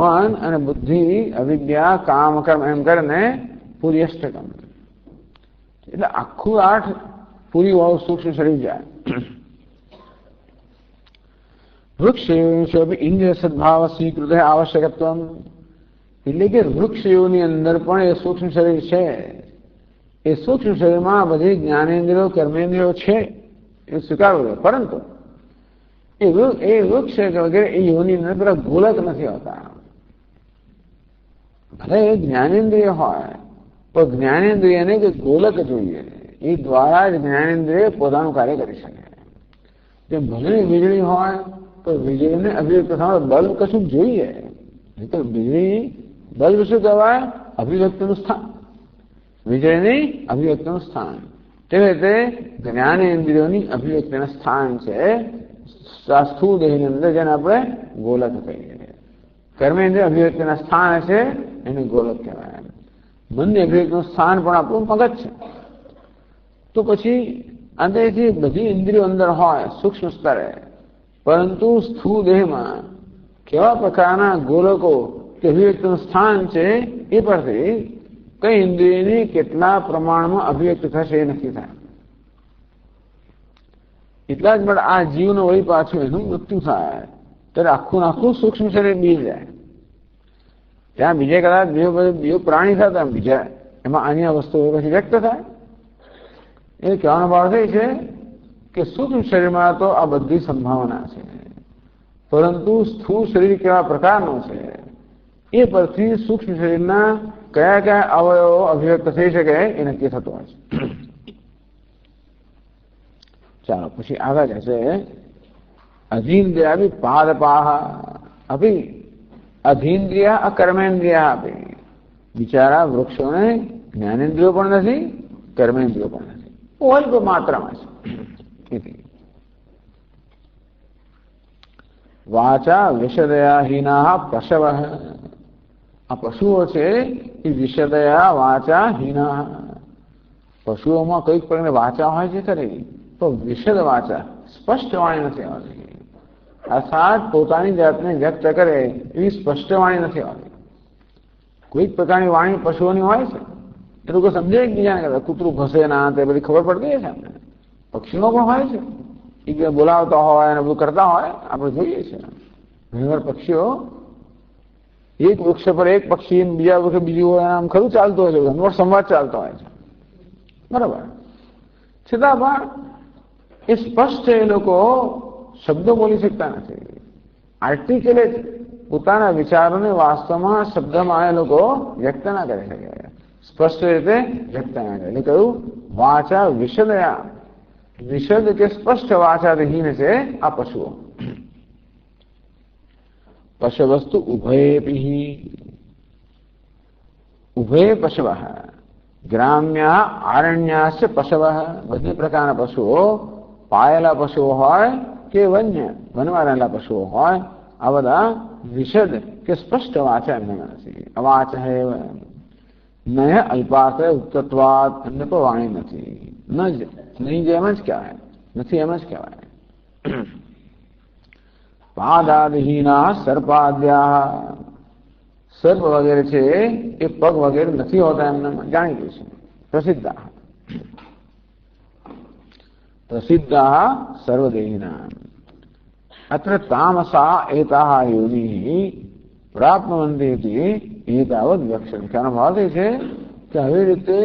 મન અને બુદ્ધિ, અવિદ્યા, કામ, કર્મ એમ કરીને પૂરી અષ્ટકમ. એટલે આખું 8 પૂરી વાળું સૂક્ષ્મ શરીર જાય. વૃક્ષ ઇન્દ્રિય સદભાવ સ્વીકૃત આવશ્યકત્વ. એટલે કે વૃક્ષયોની અંદર પણ એ સૂક્ષ્મ શરીર છે. એ સૂક્ષ્મ શરીરમાં બધી જ્ઞાનેન્દ્રિયો, કર્મેન્દ્રિયો છે એ સ્વીકારવું જોઈએ. પરંતુ એ વૃક્ષ વગેરે એ યોની અંદર પેલા ગોલક નથી હોતા. ભલે એ જ્ઞાનેન્દ્રિય હોય તો જ્ઞાનેન્દ્રિયને કે ગોલક જોઈએ. એ દ્વારા જ જ્ઞાનેન્દ્રિય પોતાનું કાર્ય કરી શકે. જે ભલે વીજળી હોય તો વીજળીને અભિવ્યક્ત થવા બલ્બ કશું જોઈએ. નહીં તો વીજળી બલ્બ શું કહેવાય? અભિવ્યક્તિનું સ્થાન. વીજળીની અભિવ્યક્તિનું સ્થાન. તેવી રીતે જ્ઞાનેન્દ્રિયોની અભિવ્યક્તિનું સ્થાન છે સ્થૂળ દેહની અંદર, જેને આપણે ગોલક કહીએ. કર્મેન્દ્રિય અભિવ્યક્તિના સ્થાન છે એને ગોલક કહેવાય. મનની અભિવ્યક્તિનું સ્થાન પણ આપણું મગજ છે. તો પછી અંદરથી બધી ઇન્દ્રિયો અંદર હોય સૂક્ષ્મ સ્તરે પરંતુ સ્થૂળ દેહમાં કેવા પ્રકારના ગોલકો કે અભિવ્યક્તિનું સ્થાન છે એ પરથી કઈ ઇન્દ્રિયની કેટલા પ્રમાણમાં અભિવ્યક્ત થશે એ નક્કી થાય. એટલા જ માટે આ જીવનો વળી પાછું એનું મૃત્યુ થાય ત્યારે આખું સૂક્ષ્મ શરીર બી જાય. ત્યાં બીજે કદાચ બીજો પ્રાણી થતા બીજા એમાં અન્ય વસ્તુઓ પછી વ્યક્ત થાય. એ કહેવાનો ભાવ એ છે કે સૂક્ષ્મ શરીરમાં તો આ બધી સંભાવના છે, પરંતુ સ્થૂળ શરીર કેવા પ્રકારનું છે એ પરથી સૂક્ષ્મ શરીરના કયા કયા અવયવો અભિવ્યક્ત થઈ શકે એ નક્કી થતું હોય છે. ચાલો પછી આગળ જશે અધીન્દ્રિયા પાદપાહ અભી અધીન્દ્રિયા અકર્મેન્દ્રિયા આપી. બિચારા વૃક્ષોને જ્ઞાનેન્દ્રિયો પણ નથી, કર્મેન્દ્રિયો પણ નથી, અલ્પ માત્રામાં છે. વાચા વિષદયાહીના પશવ. આ પશુઓ છે એ વિષદયા વાચા હીના. પશુઓમાં કઈક પ્રકારની વાચા હોય છે ખરી, તો વિષદ વાચા સ્પષ્ટ વાણી નથી આવતી. અર્થાત પોતાની જાતને વ્યક્ત કરે એવી સ્પષ્ટ વાણી નથી આવતી. કોઈક પ્રકારની વાણી પશુઓની હોય છે, એ લોકો સમજે એકબીજાને કરતા કૂતરું ઘસે ના તે બધી ખબર પડતી છે આપણે. પક્ષીઓ પણ હોય છે, એ બોલાવતા હોય અને બધું કરતા હોય, આપણે જોઈએ છીએ. ઘણીવાર પક્ષીઓ એક વૃક્ષ પર એક પક્ષી બીજા વૃક્ષ બીજું હોય આમ ખરું ચાલતું હોય છે, ઘણો સંવાદ ચાલતો હોય છે, બરાબર. છતાં પણ એ સ્પષ્ટ એ લોકો શબ્દો બોલી શકતા નથી. આર્ટિક્યુલેટ પોતાના વિચારોને વાસ્તવમાં શબ્દમાં એ લોકો વ્યક્ત ના કરી શકે, સ્પષ્ટ રીતે વ્યક્ત ના કરે. એટલે કહ્યું વાચા વિષદયા. વિષદ કે સ્પષ્ટ વાચાહીન છે આ પશુઓ. પશવસ્તુ ઉભયેપી. ઉભય પશવ ગ્રામ્ય આરણ્યાસ પશવ. બધી પ્રકારના પશુઓ, પાયેલા પશુઓ હોય કે વનમાં રહેલા પશુઓ હોય, આ બધા વિશદ કે સ્પષ્ટ વાચા એમના નથી. અવાચ હે નય અલ્પાશ્રય ઉત્તત્વાદ. એમને કોઈ વાણી નથી. નહીં એમ જ કહેવાય, નથી એમ જ કહેવાય. પાદાદહીના સર્પાદ્યા. સર્પ વગેરે છે એ પગ વગેરે નથી હોતા એમના, જાણીતું છે. પ્રસિદ્ધા સર્વદેહિના. અત્ર તામસા એતા યોનિ પ્રાપ્તવંતી એતાવત વ્યક્ષણ. કહેવાનો ભાવ એ છે કે આવી રીતે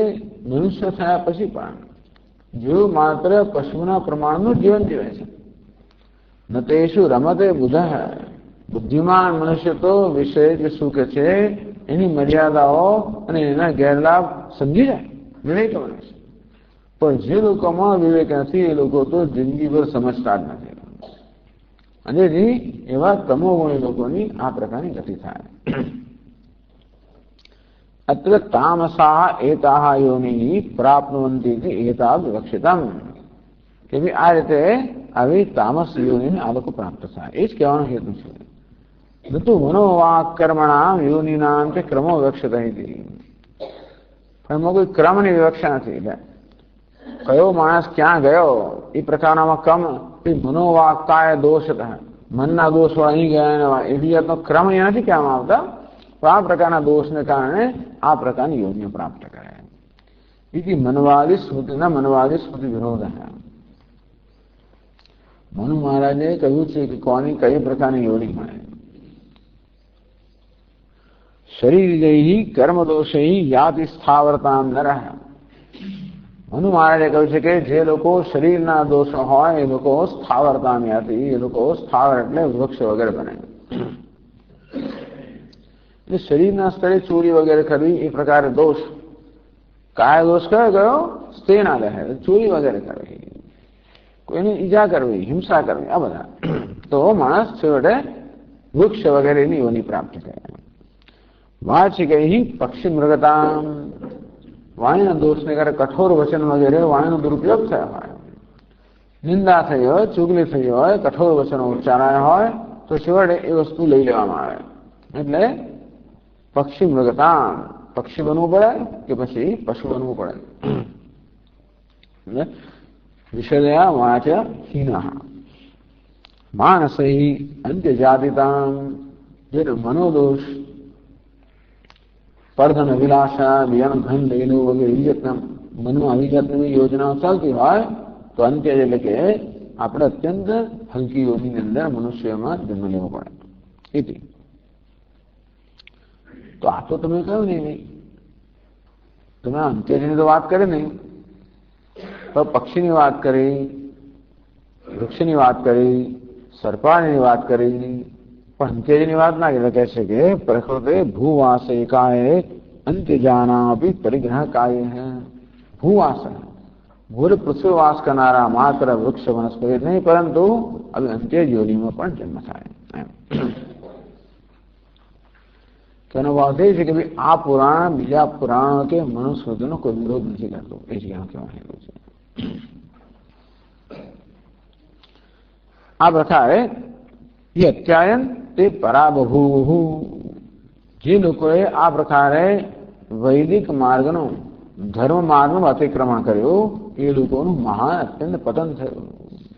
મનુષ્ય થયા પછી પણ જો માત્ર પશુના પ્રમાણનું જીવન જીવે છે. ન તેષુ રમતે બુધ. બુદ્ધિમાન મનુષ્ય તો વિષય જે સુખ છે એની મર્યાદાઓ અને એના ગેરલાભ સમજી જાય, વિવેક મનુષ્ય. પણ જે લોકોમાં વિવેક નથી એ લોકો તો જિંદગીભર સમજતા જ નથી. અને એવા તમોગુણી લોકોની આ પ્રકારની ગતિ થાય. અત્ર તામસા એતા યોનિ પ્રાપ્તવંતી એતાદ લક્ષિતમ. કે ભાઈ આ રીતે આવી તામસ યોનિને આ લોકો પ્રાપ્ત થાય, એ જ કહેવાનો હેતુ છે. નતું મનોવાક કર્મણામ યોનિનામ કે ક્રમો વિવક્ષિત હતી. પણ એમાં કોઈ ક્રમની વિવક્ષા નથી. એટલે કયો માણસ ક્યાં ગયો એ પ્રકારનામાં ક્રમ, મનોવાકતાય દોષ, મનના દોષ અહીં ગયા એવી જાતનો ક્રમ અહીંયા નથી કહેવામાં આવતા. પણ આ પ્રકારના દોષને કારણે આ પ્રકારની યોનિઓ પ્રાપ્ત કરે. બીજી મનવાદી સ્મૃતિના મનવાદી સ્મૃતિ વિરોધ. મનુ મહારાજે કહ્યું છે કે કોની કઈ પ્રકારની યોની મળે. શરીર કર્મદોષ યાતિ સ્થાવરતા નરહ. મનુ મહારાજે કહ્યું છે કે જે લોકો શરીરના દોષ હોય એ લોકો સ્થાવરતા યાતિ, એ લોકો સ્થાવર એટલે વૃક્ષ વગેરે બને. એટલે શરીરના સ્તરે ચોરી વગેરે કરવી એ પ્રકારે દોષ. કાયા દોષ કયો ગયો? સ્ત્રીના રહે, ચોરી વગેરે કરવી, કોઈની ઈજા કરવી, હિંસા કરવી, આ બધા તો માણસ છેવટે વૃક્ષ વગેરેની યોની પ્રાપ્ત થાય. વાચિકૈ પક્ષી મૃગતા. વાણીના દોષને કારણે કઠોર વચન વગેરે વાણીનો દુરુપયોગ થયો હોય, નિંદા થઈ હોય, ચુગલી થઈ હોય, કઠોર વચનો ઉચ્ચારાયા હોય તો છેવટે એ વસ્તુ લઈ લેવામાં આવે. એટલે પક્ષી મૃગતા. પક્ષી બનવું પડે કે પછી પશુ બનવું પડે. વિષયા વાચ હીના. માનસૈ અંત્યજાતિતામ, જેનો મનોદોષ, પરધન અભિલાષા, બીજાનું ધન લઈ લો વગેરે એવી રીતના મનમાં આવી જાતની યોજનાઓ ચાલતી હોય તો અંત્ય એટલે કે આપણે અત્યંત હલકી યોનિની અંદર મનુષ્યમાં જન્મ લેવો પડે. એથી તો આ તો તમે કહ્યું નહીં, તમે અંત્યની તો વાત કરી નહીં, તો પક્ષીની વાત કરી, વૃક્ષની વાત કરી, સર્પાની વાત કરી, પણ અંત્યની વાત ના એટલે કહે છે કે પ્રકૃતિ ભૂવાસ એકાએ અંત્યજાના અભી પરિગ્રહ કાય હૈ. ભૂવાસ ભૂલ પૃથ્વી વાસ કરનારા માત્ર વૃક્ષ વનસ્પતિ નહીં, પરંતુ હવે અંત્ય યોનિમાં પણ જન્મ થાય. તેનો વાત એ છે કે ભાઈ આ પુરાણ બીજા પુરાણો કે મનુસ્મૃતિનો કોઈ વિરોધ નથી કરતો, એ જ કહેવાનું છે. આ પ્રકારે એ અત્યાયન તે પરાબભૂ, જે લોકોએ આ પ્રકારે વૈદિક માર્ગનો ધર્મ માર્ગનું અતિક્રમણ કર્યું એ લોકોનું મહાન અત્યંત પતન થયું.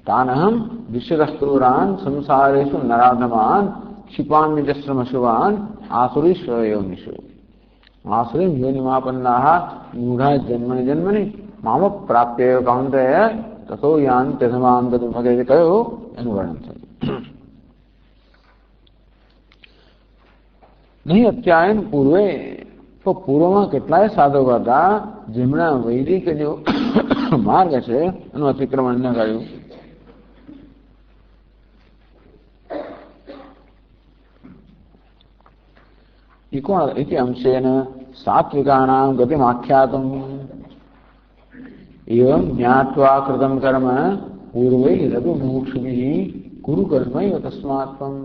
તાનહમ વિશ્વસ્ત્રુરાન સંસારેશુ નરાધમાન ક્ષિપામ્યજસ્રમશુવાન આસુરીશ્વયોનિષુ આસુરી યોનિમાપન્નાહ મૂઢા જન્મની જન્મની મામ પ્રાપ્ય કાંતય તથો યાન તેધમાન વગેરે કહ્યું એનું વર્ણન થયું. નહીં અત્યાયન પૂર્વે, તો પૂર્વમાં કેટલાય સાધકો હતા જેમના વૈદિક જો માર્ગ છે એનું અતિક્રમણ ન કર્યું. इति अंशेन सात्विकानां गतिमाख्यातम् एवं ज्ञात्वा कृतं कर्म पूर्वैरपि मुमुक्षुभिः कुरु कर्मैव तस्मात् त्वं.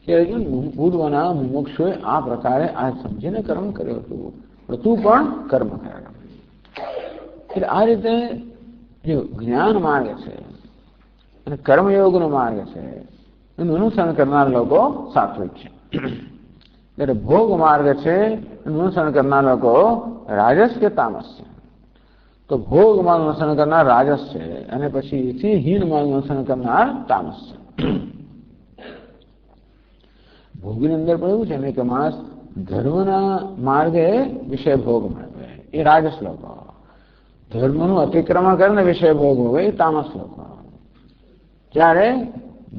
કે અર્જુન પૂર્વના મુમુક્ષુએ આ પ્રકારે આ સમજીને કર્મ કર્યું હતું, તું પણ કર્મ કર. એટલે આ રીતે જે જ્ઞાન માર્ગ છે અને કર્મયોગનો માર્ગ છે એનું અનુસરણ કરનાર લોકો સાત્વિક છે. જ્યારે ભોગ માર્ગ છે એનું અનુસરણ કરનાર લોકો રાજસ કે તામસ છે. તો ભોગ માર્ગ અનુસરણ કરનાર રાજસ છે અને પછી એથી હીન માર્ગ અનુસરણ કરનાર તામસ છે. ભોગની અંદર પણ એવું છે ને કે માણસ ધર્મના માર્ગે વિષય ભોગ મળે એ રાજસ લોકો, ધર્મનું અતિક્રમણ કરે ને વિષય ભોગ હોય એ તામસ લોકો. જ્યારે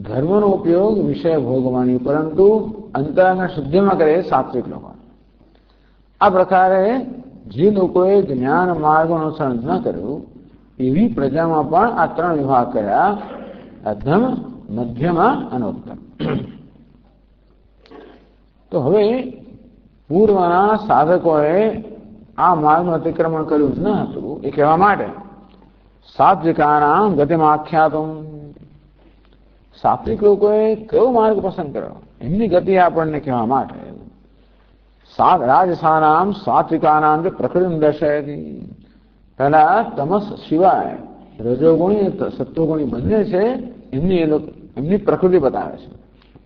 ધર્મનો ઉપયોગ વિષય ભોગવાની પરંતુ અંતરના શુદ્ધિમાં કરે એ સાત્વિક લોકો. આ પ્રકારે જે લોકોએ જ્ઞાન માર્ગ અનુસરણ ન કર્યું એવી પ્રજામાં પણ આ ત્રણ વિભાગ કર્યા: અધમ, મધ્યમાં અને ઉત્તમ. તો હવે પૂર્વના સાધકોએ આ માર્ગનું અતિક્રમણ કર્યું ન હતું એ કહેવા માટે સાત્વિકાના ગતિમાખ્યાતું, સાત્વિક લોકોએ કયો માર્ગ પસંદ કર્યો એમની ગતિ આપણને કહેવા માટે રાજસાનામ સાત્વિકાનામ પ્રકૃતિ દર્શાયતી. પહેલા તમસ સિવાય રજોગુણી સત્વગુણી બંને છે એમની પ્રકૃતિ બતાવે છે,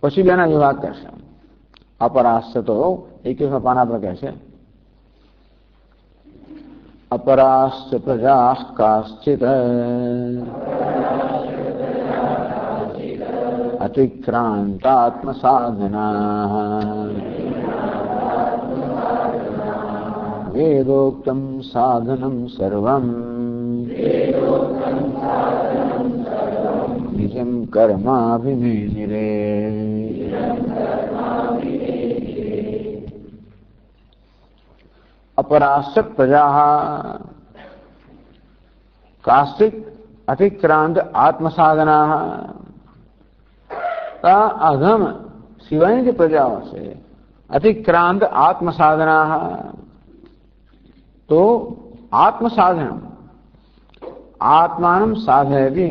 પછી બેના વિભાગ કરશે. અપરાશ્ચ તો 21 પાના પર કહે છે અપરાશ્ચ પ્રજા કાશ્ચિત અતિક્રાંતાત્મ સાધના વેદોક્તમ સાધનમ સર્વમ નિજમ કર્માભિમેનિરે. अपराश्च प्रजा काश्चित अतिक्रांत आत्मसाधना. अधम सिवाय की प्रजाओं से अतिक्रांत आत्मसाधना, तो आत्मसाधन आत्मान साधयति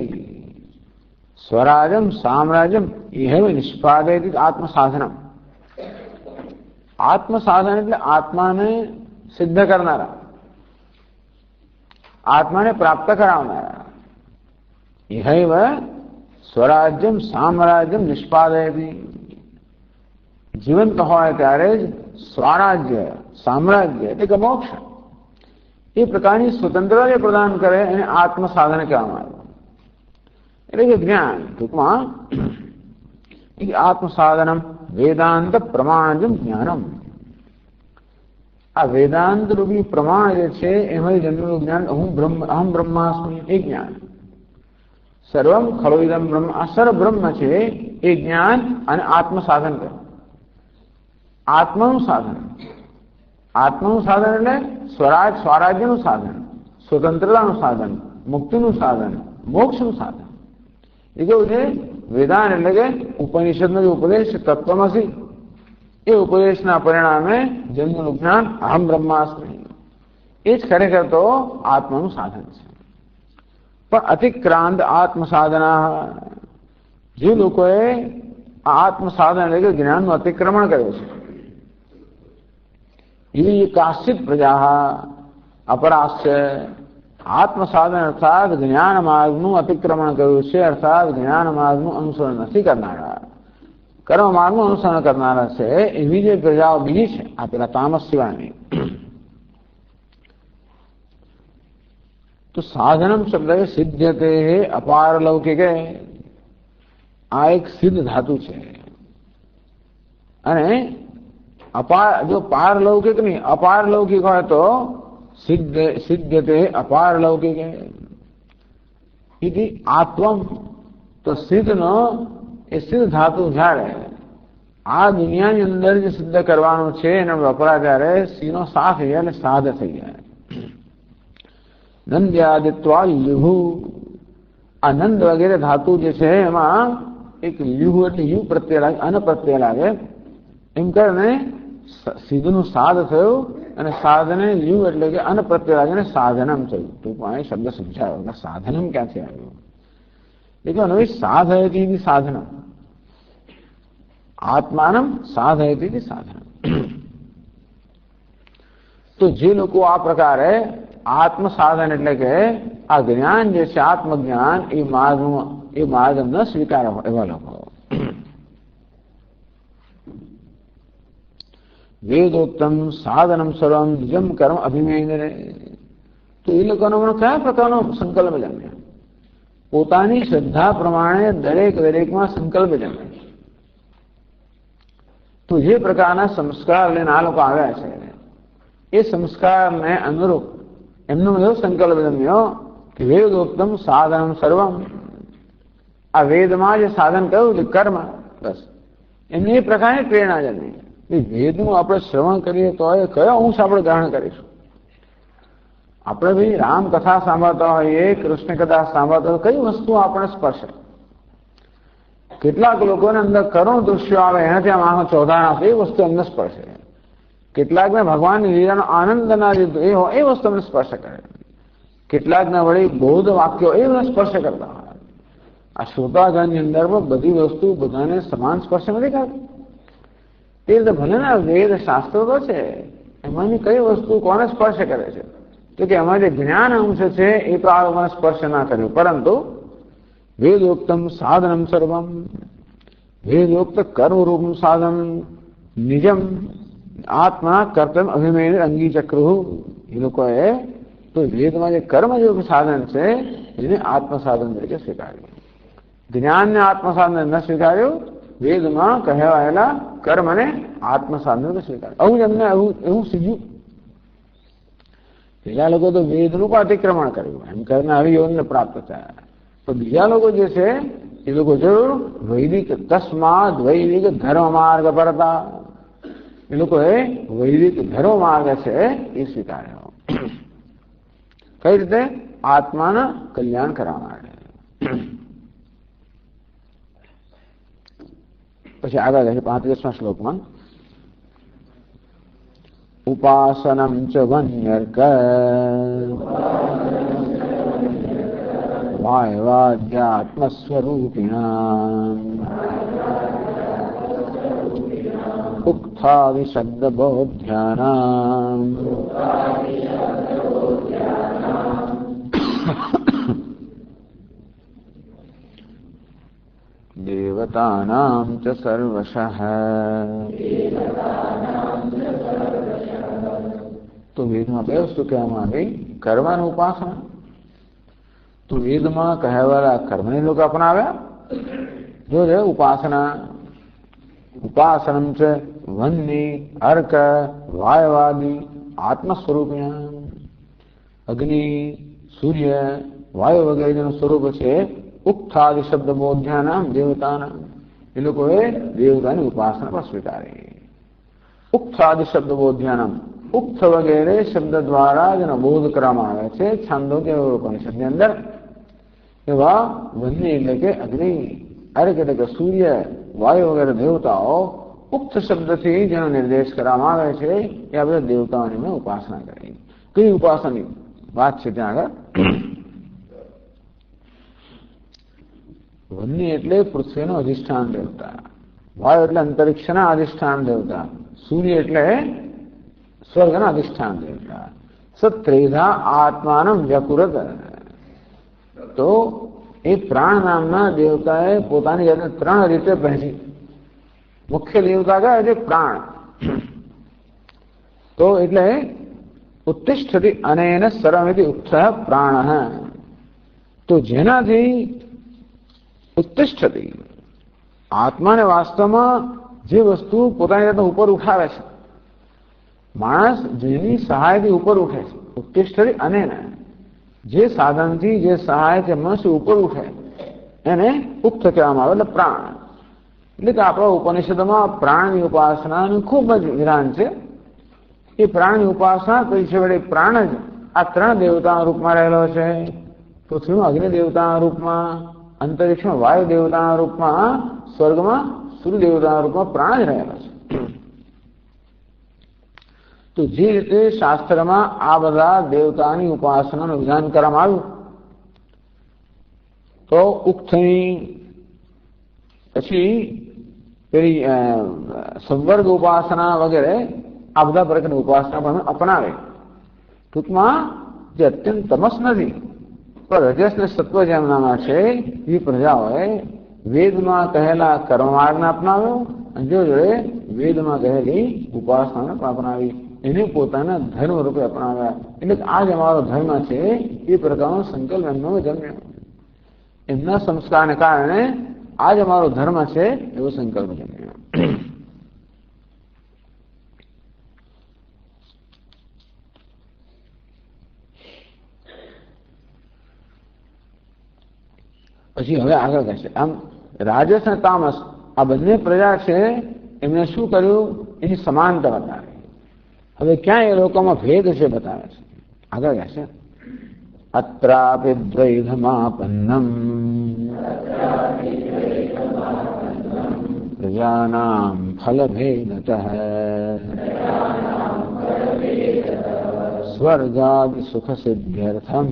स्वराजम साम्राज्यम यह निष्पादयति. आत्मसाधनम, आत्मसाधन એટલે આત્માને સિદ્ધ કરનારા, આત્માને પ્રાપ્ત કરાવનારા. ઇહૈવ સ્વરાજ્યમ સામ્રાજ્યમ નિષ્પાદયતિ. જીવંત હોય ત્યારે જ સ્વરાજ્ય સામ્રાજ્ય એટલે કે મોક્ષ એ પ્રકારની સ્વતંત્રતા પ્રદાન કરે એને આત્મસાધન કહેવામાં આવે. એટલે કે જ્ઞાન ટૂંકમાં आत्म साधनम वेदांत प्रमाणजम ज्ञानम। आ वेदांत रूपी प्रमाण जे छे एमां जन्मेલું જ્ઞાન अहम ब्रह्मास्मि એ જ્ઞાન, સર્વમ ખલો ઇદમ બ્રહ્મ આ સર્વ બ્રહ્મ છે એ જ્ઞાન અને આત્મ સાધન કરે। આત્માનું સાધન, આત્માનું સાધન એટલે સ્વરાજ્યનું સાધન, સ્વતંત્રતાનું સાધન, મુક્તિનું સાધન, મોક્ષનું સાધન। એ કેવું છે? વેદાંત એટલે કે ઉપનિષદનો જે ઉપદેશ તત્વમસી એ ઉપદેશના પરિણામે જન્મેલું જ્ઞાન અહમ બ્રહ્માસ્મિ એ જ ખરેખર તો આત્માનું સાધન છે। પણ અતિક્રાંત આત્મ સાધના, જે લોકોએ આ આત્મ સાધન એટલે કે જ્ઞાનનું અતિક્રમણ કર્યું છે, એ કાશ્ચિત પ્રજા અપરાશ્ચ, આત્મ સાધન અર્થાત જ્ઞાન માર્ગનું અતિક્રમણ કર્યું છે, અર્થાત જ્ઞાન માર્ગનું અનુસરણ નથી કરનારા, કર્મ માર્ગનું અનુસરણ કરનારા છે, એવી જે પ્રજાઓ બીજી છે આ પેલા તામસ સિવાયની। તો સાધનમ શબ્દ સિદ્ધ્યતે અપારલૌકિક, આ એક સિદ્ધ ધાતુ છે। અને જો પારલૌકિક નહીં અપારલૌકિક હોય તો સિદ્ધ્યતે અપારલૌકિક ઇતિ આત્વમ। તો સિદ્ધનો એ સિદ્ધ ધાતુ જ્યારે આ દુનિયાની અંદર જે સિદ્ધ કરવાનું છે એને વપરા ત્યારે સીનો સાફ થઈ જાય એટલે સાધ થઈ જાય। નંદ્યાદિત્વા લ્યુહુ, આ નંદ વગેરે ધાતુ જે છે એમાં એક લ્યુહુ એટલે યુ પ્રત્યય લાગે, અન પ્રત્યય લાગે, એમ કરીને સિદ્ધનું સાધ થયું અને સાધને લ્યુ એટલે કે અન પ્રત્યય લાગે ને સાધનમ થયું। ટૂંકમાં એ શબ્દ સમજાયો સાધનમ ક્યાંથી આવ્યું? એટલે હવે સાધયતી સાધનમ, આત્માનમ સાધયતી સાધનમ। તો જે લોકો આ પ્રકારે આત્મ સાધન એટલે કે આ જ્ઞાન જે છે આત્મજ્ઞાન એ માર્ગ ન સ્વીકાર એવા લોકો, વેદોક્તમ સાધનમ સર્વમ નિજમ કર્મ અભિમેન્દ્ર, તો એ લોકોનો કયા પ્રકારનો સંકલ્પ જન્મે? પોતાની શ્રદ્ધા પ્રમાણે દરેકમાં સંકલ્પ જન્મે। તો જે પ્રકારના સંસ્કાર લઈને આ લોકો આવ્યા છે એ સંસ્કારને અનુરૂપ એમનો એવો સંકલ્પ જન્મ્યો કે વેદોક્તમ સાધનમ સર્વમ, આ વેદમાં જે સાધન કહ્યું છે કર્મ, બસ એમની એ પ્રકારની પ્રેરણા જન્મી। વેદનું આપણે શ્રવણ કરીએ તો એ કયો અંશ આપણે ગ્રહણ કરીશું? આપણે ભાઈ રામકથા સાંભળતા હોઈએ, કૃષ્ણ કથા સાંભળતા હોય, કઈ વસ્તુ આપણે સ્પર્શે? કેટલાક લોકોને અંદર કરુણ દૃશ્યો આવે એનાથી આમ આંખો ચોધાણ આપે એ વસ્તુ અમને સ્પર્શે, કેટલાકને ભગવાનની લીલાનો આનંદના જે એ હોય એ વસ્તુ અમને સ્પર્શ કરે, કેટલાકને વળી બૌદ્ધ વાક્યો એમને સ્પર્શ કરતા હોય। આ શ્રોતાગણની અંદર પણ બધી વસ્તુ બધાને સમાન સ્પર્શ નથી કરતી। તે રીતે ભલે ના વેદ શાસ્ત્રો તો છે, એમાંની કઈ વસ્તુ કોને સ્પર્શ કરે છે? તો કે એમાં જે જ્ઞાન અંશ છે એ તો આ લોકોને સ્પર્શ ના કર્યું, પરંતુ વેદોક્તમ સાધનમ સર્વમ, વેદોક્ત કર્મરૂપનું સાધન નિજમ આત્મા કર્તવ્ય અભિમેન અંગીચક્રુ, એ લોકોએ તો વેદમાં જે કર્મયોગ સાધન છે એને આત્મસાધન તરીકે સ્વીકાર્યું, જ્ઞાનને આત્મસાધન ન સ્વીકાર્યું, વેદમાં કહેવાયેલા કર્મને આત્મસાધન સ્વીકાર્યું। આવું જ એમને એવું સીધું। પેલા લોકો તો વેદનું પણ અતિક્રમણ કર્યું, એમ કરીને આવી યોગને પ્રાપ્ત થયા। તો બીજા લોકો જે છે એ લોકો જરૂર વૈદિક તસ્માદ વૈદિક ધર્મ માર્ગ પરતા, એ લોકોએ વૈદિક ધર્મ માર્ગ છે એ સ્વીકાર્યો। કઈ રીતે? આત્માના કલ્યાણ કરવા માટે। પછી આગળ છે 35મા શ્લોકમાં ઉપાસનમ ચ વન્યર્ક વાયવાદ્યાત્મસ્વરૂપિણામ ઉક્થા વિશબ્દ બોધ્યાનામ દેવતાનામ ચ સર્વશઃ। તો વેદમાં બે વસ્તુ કહેવામાં આવી, કર્મ અને ઉપાસના। તો વેદમાં કહેવાયેલા કર્મને લોકો અપનાવ્યા, જો રે ઉપાસના उपासनम च वन्नी अर्क वायवादी आत्मस्वरूपिणाम। अग्नि, सूर्य, वायु वगैरह જેનું સ્વરૂપ છે ઉક્તાદિ શબ્દ બોધ્યાનામ દેવતાનામ, એ લોકોએ દેવતાની ઉપાસના પર સ્વીકારી. ઉક્તાદિ શબ્દ બોધ્યાનામ, ઉક્ત વગેરે શબ્દ દ્વારા જેનો બોધ કરવામાં આવે છે છાંદોગ્ય ઉપનિષદની અંદર, એવા વન્ય એટલે કે અગ્નિ, અર્ક એટલે કે સૂર્ય, વાયુ વગેરે દેવતાઓ ઉક્ત શબ્દથી જેનો નિર્દેશ કરવામાં આવે છે એ આ બધા દેવતાઓની મેં ઉપાસના કરી. કઈ ઉપાસનાની વાત છે ત્યાં આગળ? વન્ય એટલે પૃથ્વીનો અધિષ્ઠાન દેવતા, વાયુ એટલે અંતરિક્ષના અધિષ્ઠાન દેવતા, સૂર્ય એટલે સ્વર્ગના અધિષ્ઠાન દેવતા. સત્રેધા આત્માનમ વ્યકુરત, તો એ પ્રાણ નામના દેવતાએ પોતાની જાતને ત્રણ રીતે પહેરી. મુખ્ય દેવતા કયા છે? પ્રાણ. તો એટલે ઉત્તિષ્ઠતિ અનેન સર્વમિતિ ઉત્થઃ પ્રાણઃ, તો જેનાથી ઉત્તિષ્ઠતિ આત્માને વાસ્તવમાં જે વસ્તુ પોતાની જાતને ઉપર ઉઠાવે છે, માણસ જેની સહાયથી ઉપર ઉઠે છે, ઉત્તિષ્ઠતિ અનેન, જે સાધનથી જે સહાયથી મનુષ્ય ઉપર ઉઠે એને ઉક્ત કહેવામાં આવે, એટલે પ્રાણ. એટલે કે આપણા ઉપનિષદમાં પ્રાણની ઉપાસનાનું ખૂબ જ વિધાન છે. એ પ્રાણની ઉપાસના કઈ છે? વડે પ્રાણ જ આ ત્રણ દેવતાના રૂપમાં રહેલો છે. પૃથ્વીમાં અગ્નિ દેવતાના રૂપમાં, અંતરિક્ષમાં વાયુ દેવતાના રૂપમાં, સ્વર્ગમાં સૂર્ય દેવતાના રૂપમાં પ્રાણ જ રહેલો છે. તો જે રીતે શાસ્ત્રમાં આ બધા દેવતાની ઉપાસનાનું વિધાન કરવામાં આવ્યું, તો ઉક્તની પછી પેલી સંવર્ગ ઉપાસના વગેરે આ બધા પ્રકારની ઉપાસના પણ અપનાવે. ટૂંકમાં જે અત્યંત તમસ નથી પણ રજસ ને સત્વ જેમનામાં છે એ પ્રજાઓએ વેદમાં કહેલા કર્મમાર્ગને અપનાવ્યો અને જો જોડે વેદમાં કહેલી ઉપાસનાને પણ અપનાવી, એને પોતાના ધર્મ રૂપે અપનાવ્યા. એટલે આ જ અમારો ધર્મ છે એ પ્રકારનો સંકલ્પ એમનો જન્મ્યો. એમના સંસ્કારને કારણે આ જ અમારો ધર્મ છે એવો સંકલ્પ જન્મ્યો. પછી હવે આગળ કહેશે આમ રાજસ અને તામસ આ બંને પ્રજા છે એમને શું કર્યું? એની સમાનતા બતાવે. હવે ક્યાં એ લોકોમાં ભેદ છે બતાવે છે. આગળ કહેશે અત્રાપિ દ્વૈધમાપન્નમ પ્રજાનામ ફલભેદતઃ સ્વર્ગાદિ સુખસિદ્ધ્યર્થમ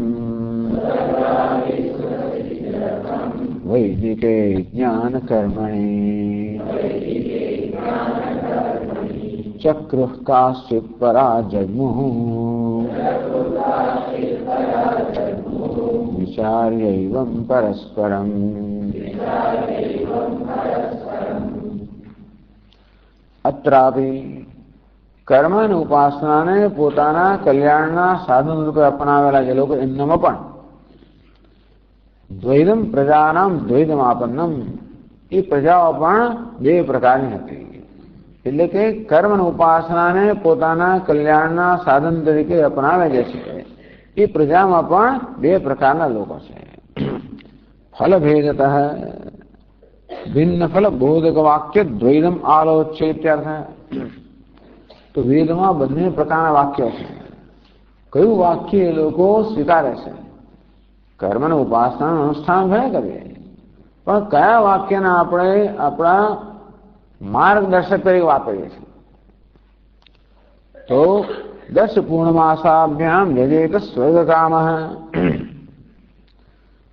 વૈદિકે જ્ઞાન કર્મણિ ચક્રુઃ કાશ્ચિત પરા જગ્મુઃ વિચાર્યૈવં પરસ્પરમ. અત્રાપી કર્મ અને ઉપાસનાને પોતાના કલ્યાણના સાધન રૂપે અપનાવેલા જે લોકો એમનામાં પણ દ્વૈતમ પ્રજાનામ દ્વૈતમાપન્નમ, એ પ્રજાઓ પણ બે પ્રકારની હતી. એટલે કે કર્મ અને ઉપાસનાને પોતાના કલ્યાણના સાધન તરીકે અપનાવે જે છે એ પ્રજામાં પણ બે પ્રકારના લોકો છે. ફલભેદતઃ ભિન્ન ફલ બોધક વાક્ય દ્વૈતમ આલોચ્ય ઇત્યર્થ. તો વેદમાં બંને પ્રકારના વાક્યો છે. કયું વાક્ય એ લોકો સ્વીકારે છે? કર્મ અને ઉપાસનાનું અનુષ્ઠાન ભલે કરીએ, પણ કયા વાક્યને આપણે આપણા માર્ગદર્શક તરીકે વાપરીએ છીએ? તો 10 પૂર્ણમાસાભ્યામ યજેત સ્વર્ગકામ.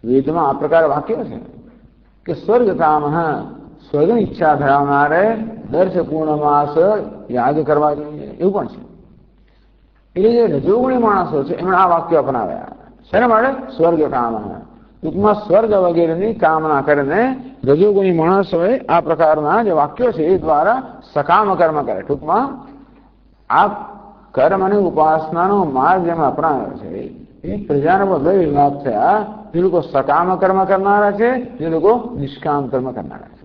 વેદમાં આ પ્રકાર વાક્યો છે કે સ્વર્ગકામ, સ્વર્ગની ઈચ્છા ધરાવનારે 10 પૂર્ણમાસ યાદ કરવા જોઈએ એવું પણ છે. એટલે જે રજોગુણી માણસો છે એમણે આ વાક્યો અપનાવ્યા. શેના માટે? સ્વર્ગ કામ. ટૂંકમાં સ્વર્ગ વગેરેની કામના કરીને રજોગુણી માણસોએ આ પ્રકારના જે વાક્યો છે એ દ્વારા સકામ કર્મ કરે. ટૂંકમાં આ કર્મ અને ઉપાસનાનો માર્ગ જેમાં અપનાવ્યો છે એ પ્રજાના બે વિભાગ થયા. જે લોકો સકામ કર્મ કરનારા છે, જે લોકો નિષ્કામ કર્મ કરનારા છે.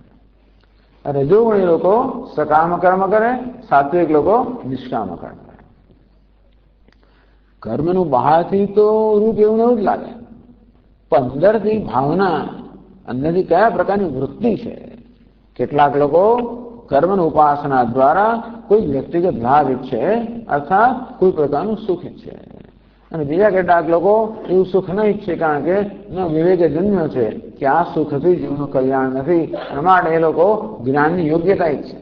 રજોગુણી લોકો સકામ કર્મ કરે, સાત્વિક લોકો નિષ્કામ કર્મ કરે. કર્મનું બહારથી તો રૂપ એવું એવું જ લાગે, પણ અંદરથી ભાવના, અંદરથી કયા પ્રકારની વૃત્તિ છે. કેટલાક લોકો કર્મની ઉપાસના દ્વારા કોઈ વ્યક્તિગત લાભ ઈચ્છે, અર્થાત કોઈ પ્રકારનું સુખ ઈચ્છે, અને બીજા કેટલાક લોકો એવું સુખ ન ઈચ્છે, કારણ કે ન વિવેકે જન્મ્યો છે કે આ સુખથી જીવનું કલ્યાણ નથી, અને માટે એ લોકો જ્ઞાનની યોગ્યતા ઈચ્છે.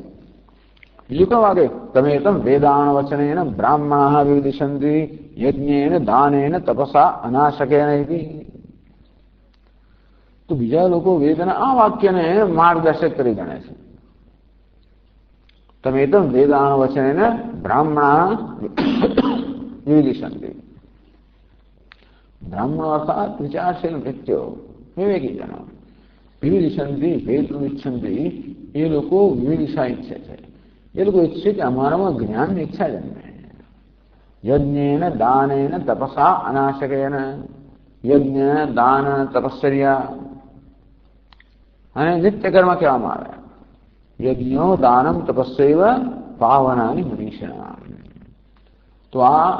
બીજું કેવું વાગે, તમે તમ વેદાણ વચનેન બ્રાહ્મણાઃ વિદિશન્તિ યજ્ઞેન દાનેન તપસા અનાશકેન ઇતિ. તો બીજા લોકો વેદના આ વાક્યને માર્ગદર્શક કરી ગણે છે. તમે તમ વેદાણ વચનેન બ્રાહ્મણાઃ વિદિશન્તિ. બ્રાહ્મણો અર્થાત વિચારશીલ વ્યક્તિઓ, વિવેકી જનો. વિવિધિશંતિ વેદનું ઈચ્છંતિ, એ લોકો વિવિધિશા ઈચ્છે છે. એ લોકો ઈચ્છે કે અમારામાં જ્ઞાનની ઈચ્છા જન્મે. યજ્ઞેન દાનેન તપસા અનાશકેન. યજ્ઞ, દાન, તપશ્ચર્યા અને નિત્ય કર્મ કહેવામાં આવે. યજ્ઞો દાનમ તપસ્સૈવ પાવનાની મનીષા. તો આ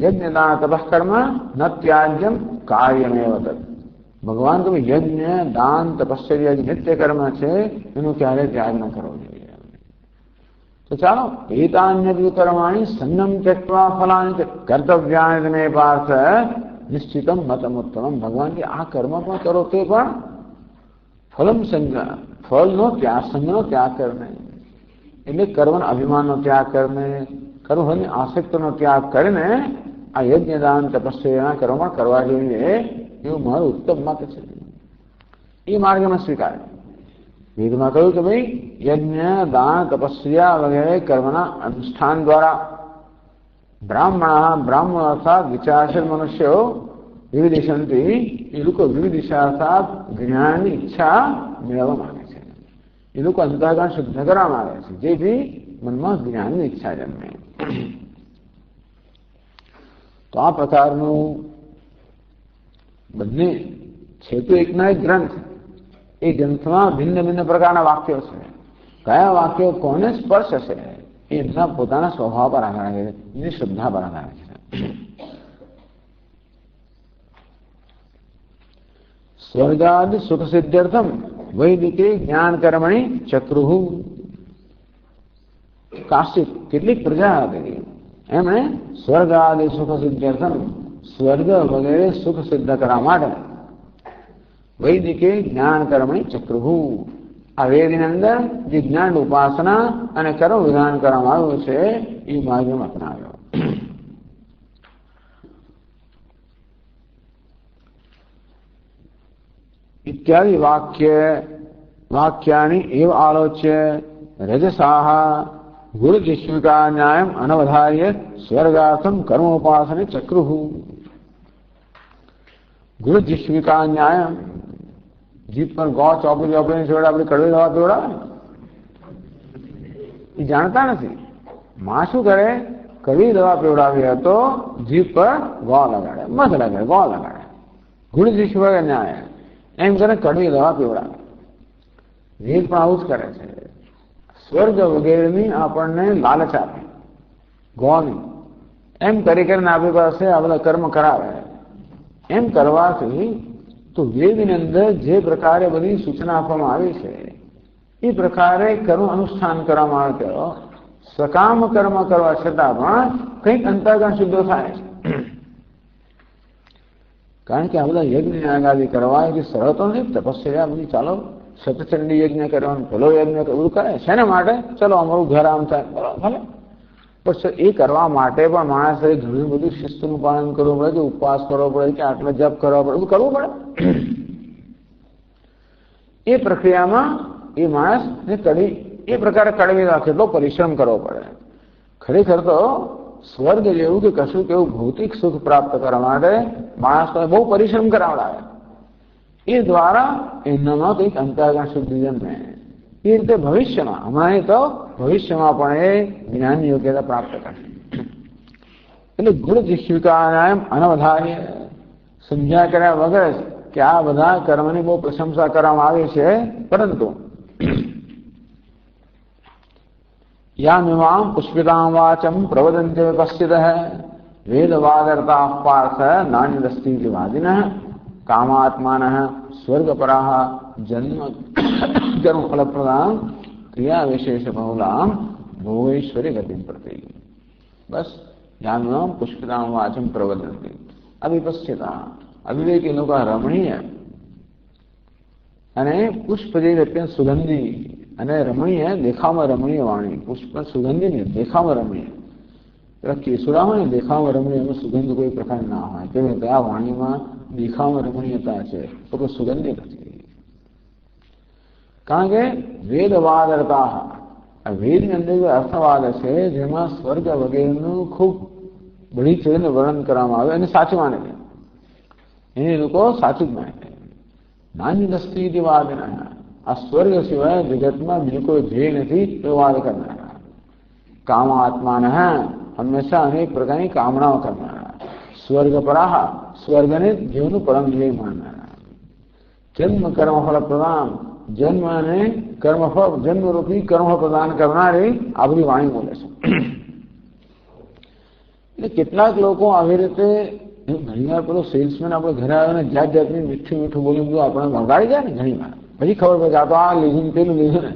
યજ્ઞ દાન તપસ્કર્મ ન ત્યાજ્યમ કાર્યમેવ તદ. ભગવાન તમે યજ્ઞ, દાન, તપશ્ચર્યા જે નિત્ય કર્મ છે એનું ક્યારે ત્યાગ ન કરવો જોઈએ. તો ચાલો, એતાન્ય કર્માણી સંયમ ત્યક્ત્વા ફલાની કર્તવ્યાની મે પાર્થ નિશ્ચિતમ મતમુત્તમમ. ભગવાન કે આ કર્મ પણ કરો તે પણ ફલમ સંજ્ઞા, ફળનો ત્યાગ, સંજ્ઞનો ત્યાગ કરને, એટલે કર્મના અભિમાનનો ત્યાગ કરને, કર્મની આસક્તિનો ત્યાગ કરીને આ યજ્ઞ, દાન, તપસ્યાના કર્મ પણ કરવા જોઈએ, એવું મારું ઉત્તમ મત છે. એ માર્ગમાં સ્વીકારે. વેદમાં કહ્યું કે ભાઈ યજ્ઞ, દાન, તપસ્યા વગેરે કર્મના અનુષ્ઠાન દ્વારા બ્રાહ્મણ અર્થાત વિચારશીલ મનુષ્યો વિવિધિશંતિ, એ લોકો વિવિધિશા અર્થાત જ્ઞાનની ઈચ્છા મેળવવા માંગે છે. એ લોકો અંતઃકરણ શુદ્ધ કરવા માંગે છે, જેથી મનમાં જ્ઞાનની ઈચ્છા જન્મે. તો આ પ્રકારનું બંને છે તો એકના એક ગ્રંથ. એ ગ્રંથમાં ભિન્ન ભિન્ન પ્રકારના વાક્યો છે. કયા વાક્યો કોને સ્પર્શ છે એ એમના પોતાના સ્વભાવ પર આધાર છે, એની શ્રદ્ધા પર આધાર છે. સ્વર્ગાદિ સુખ સિદ્ધ્યર્થમ વૈદિકે જ્ઞાન કર્મણી ચક્રુઃ. કાશી કેટલીક પ્રજા હતી, એમણે સ્વર્ગ આદિ સુખ સિદ્ધ્યર્થમ, સ્વર્ગ વગેરે સુખ સિદ્ધ કરવા માટે વૈદિકે જ્ઞાન કર્મણી ચક્રુઃ, આ વેદની અંદર જે જ્ઞાન ઉપાસના અને કર્મ વિધાન કરવામાં આવ્યું છે એ માર્ગમાં અપનાવ્યો. ઇત્યાદિ વાક્યાની એવ આલોચ્ય રજસાહ ગુરુજીસ્વિકા ન્યાયમ અનવધાર્ય સ્વર્ગાર્થમ કર્મોપાસને ચક્રુઃ. ગુરુજીસ્વિકા ન્યાયમ, જીભ પર ગો ચોપડી ચોપડીની જોડે આપણે કડવી દવા પીવડાવે, એ જાણતા નથી. માં શું કરે, કડવી દવા પીવડાવી હતો, જીભ પર ગો લગાડે, મધ લગાડે, ગો લગાડે. ગુરુજીસ્વિકા ન્યાય એમ કરે કડવી દવા પીવડાવે. વેદ પણ આવું જ કરે છે. સ્વર્ગ વગેરેની આપણને લાલચ આપે, ગોની, એમ કરી કરીને આપણી પાસે આ બધા કર્મ કરાવે. એમ કરવાથી તો વેદની અંદર જે પ્રકારે બધી સૂચના આપવામાં આવી છે એ પ્રકારે કર્મ અનુષ્ઠાન કરવામાં આવે તો સકામ કર્મ કરવા છતાં પણ કંઈક અંતર્ગણ શુદ્ધ થાય છે. કારણ કે આ બધા યજ્ઞ યાગાદી કરવા એ સરળ તો નહીં. તપસ્યા બધી ચાલો સતચંડી યજ્ઞ કરવાનું, ભલો યજ્ઞ કરવું કરે, શેના માટે? ચલો અમારું ઘર આમ થાય, ભલે. પણ એ કરવા માટે પણ માણસે ઘણું બધું શિસ્તનું પાલન કરવું પડે, કે ઉપવાસ કરવો પડે, કે આટલા જપ કરવા પડે, બધું કરવું પડે. એ પ્રક્રિયામાં એ માણસને એ પ્રકારે કડવી કેટલો પરિશ્રમ કરવો પડે. ખરેખર તો સ્વર્ગ જેવું કે કશું કેવું ભૌતિક સુખ પ્રાપ્ત કરવા માટે માણસને બહુ પરિશ્રમ કરાવડાવે. એ દ્વારા એનામાં કંઈક અંતર્ગણ શુદ્ધિ જન્મે. એ રીતે ભવિષ્યમાં, હમણાં તો ભવિષ્યમાં પણ એ જ્ઞાનની યોગ્યતા પ્રાપ્ત કરશે. એટલે ગુરુજીસ્વિકા અનવધાર્ય, સમજ્યા કર્યા વગર કે આ બધા કર્મની બહુ પ્રશંસા કરવામાં આવી છે, પરંતુ यामिमां पुष्पितां वाचं प्रवदन्ति विपश्चितः वेदवादरताः पार्थ नान्यदस्तीति वादिनः कामात्मानः स्वर्गपराः जन्म कर्मफलप्रदां क्रियाविशेषबहुलां भोगेश्वरी गतिं प्रति। बस यामिमां पुष्पितां वाचं प्रवदन्ति अविपश्चिताः अविवेकी लोग रमणीय અને પુષ્પ જે અત્યંત સુગંધી અને રમણીય દેખાવમાં રમણીય વાણી પુષ્પ સુગંધી ને દેખાવમાં રમણીય કેસુડા હોય ને દેખાવમાં રમણીય એમાં સુગંધ કોઈ પ્રકાર ના હોય કેવી રીતે આ વાણીમાં દેખાવમાં રમણીયતા છે તો કોઈ સુગંધી નથી કારણ કે વેદવાદરતા વેદની અંદર જે અર્થવાદ છે જેમાં સ્વર્ગ વગેરેનું ખૂબ બધી ચડીને વર્ણન કરવામાં આવે અને સાચું માને છે એને લોકો સાચું જ માને નાન્યદસ્તી વાદના આ સ્વર્ગ સિવાય જગતમાં બીજો કોઈ ધ્યેય નથી એવો વાદ કરનારા કામાત્માનઃ હંમેશા અનેક પ્રકારની કામનાઓ કરનારા સ્વર્ગપરાહ સ્વર્ગને જીવનું પરમ ધ્યેય માનનારા જન્મ કર્મફળ પ્રદાન જન્મ અને કર્મફળ જન્મરૂપી કર્મફળ પ્રદાન કરનારી આ બધી વાણી બોલે છે એટલે કેટલાક લોકો આવી રીતે ઘણી વાર પેલો સેલ્સમેન આપણે ઘરે આવે ને જાત જાતની મીઠું મીઠું બોલી બધું આપણે વગાડી જાય ને ઘણી વાર પછી ખબર પડે આ તો આ લીધું પેલું લીધું ને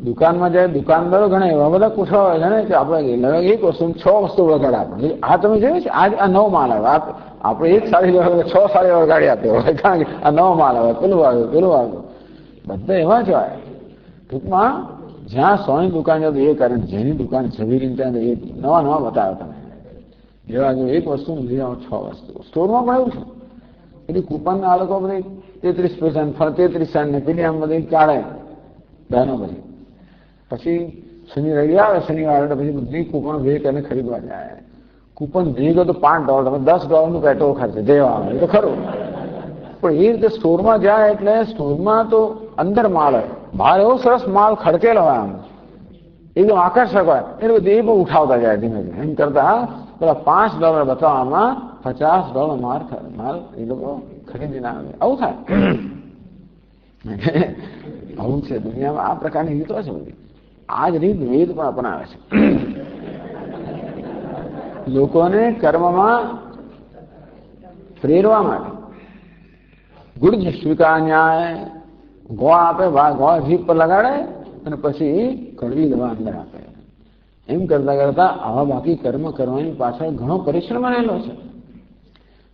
દુકાનમાં જાય દુકાનદારો ઘણા એવા બધા પૂછવા હોય છે ને કે આપણે એક વસ્તુ 6 વસ્તુ વગાડે આપણે આ તમે જોયું છે આજ આ નવો માલ આવે આપણે એક સાડી 6 સાડી વગાડી આપે હોય કારણ કે આ નવો માલ આવે પેલું આવ્યું બધા એવા જ હોય ટૂંકમાં જ્યાં 100ની દુકાન જાય એ કારણ જેની દુકાન જવી રીતે એ નવા બતાવે તમે જેવા જો એક વસ્તુ લઈ આવો 6 વસ્તુ સ્ટોરમાં પણ એવું છે એટલે કૂપન આ લોકો બધી 33% 33 સેન્ટ ને પેલી આમ બધી કાઢે બહેનો પછી શનિ રવિ આવે શનિવારે પછી બધી કૂપન ભેગ કરીને ખરીદવા જાય કૂપન ભેગો તો $5 તમે $10નું પેટ્રોલ ખર્ચે જેવા આવે એ તો ખરું પણ એ રીતે સ્ટોરમાં જાય એટલે સ્ટોરમાં તો અંદર માલ હોય બહાર એવો સરસ માલ ખડકેલો હોય આમ એકદમ આકર્ષક હોય એટલે બધું એ બહુ ઉઠાવતા જાય ધીમે ધીમે એમ કરતા પેલા $5 બતાવવામાં $50 માલ એ લોકો ખરીદીને આવે આવું થાય આવું છે દુનિયામાં આ પ્રકારની રીતો છે બધી આ જ રીત વેદ પણ અપનાવે છે લોકોને કર્મમાં પ્રેરવા માટે ગુડ સ્વીકાર ન્યાય ગોળ આપે ગોળ જીભ પર લગાડે અને પછી કડવી દવા અંદર આપે એમ કરતા કરતા આવા બાકી કર્મ કરવાની પાછળ ઘણો પરિશ્રમ રહેલો છે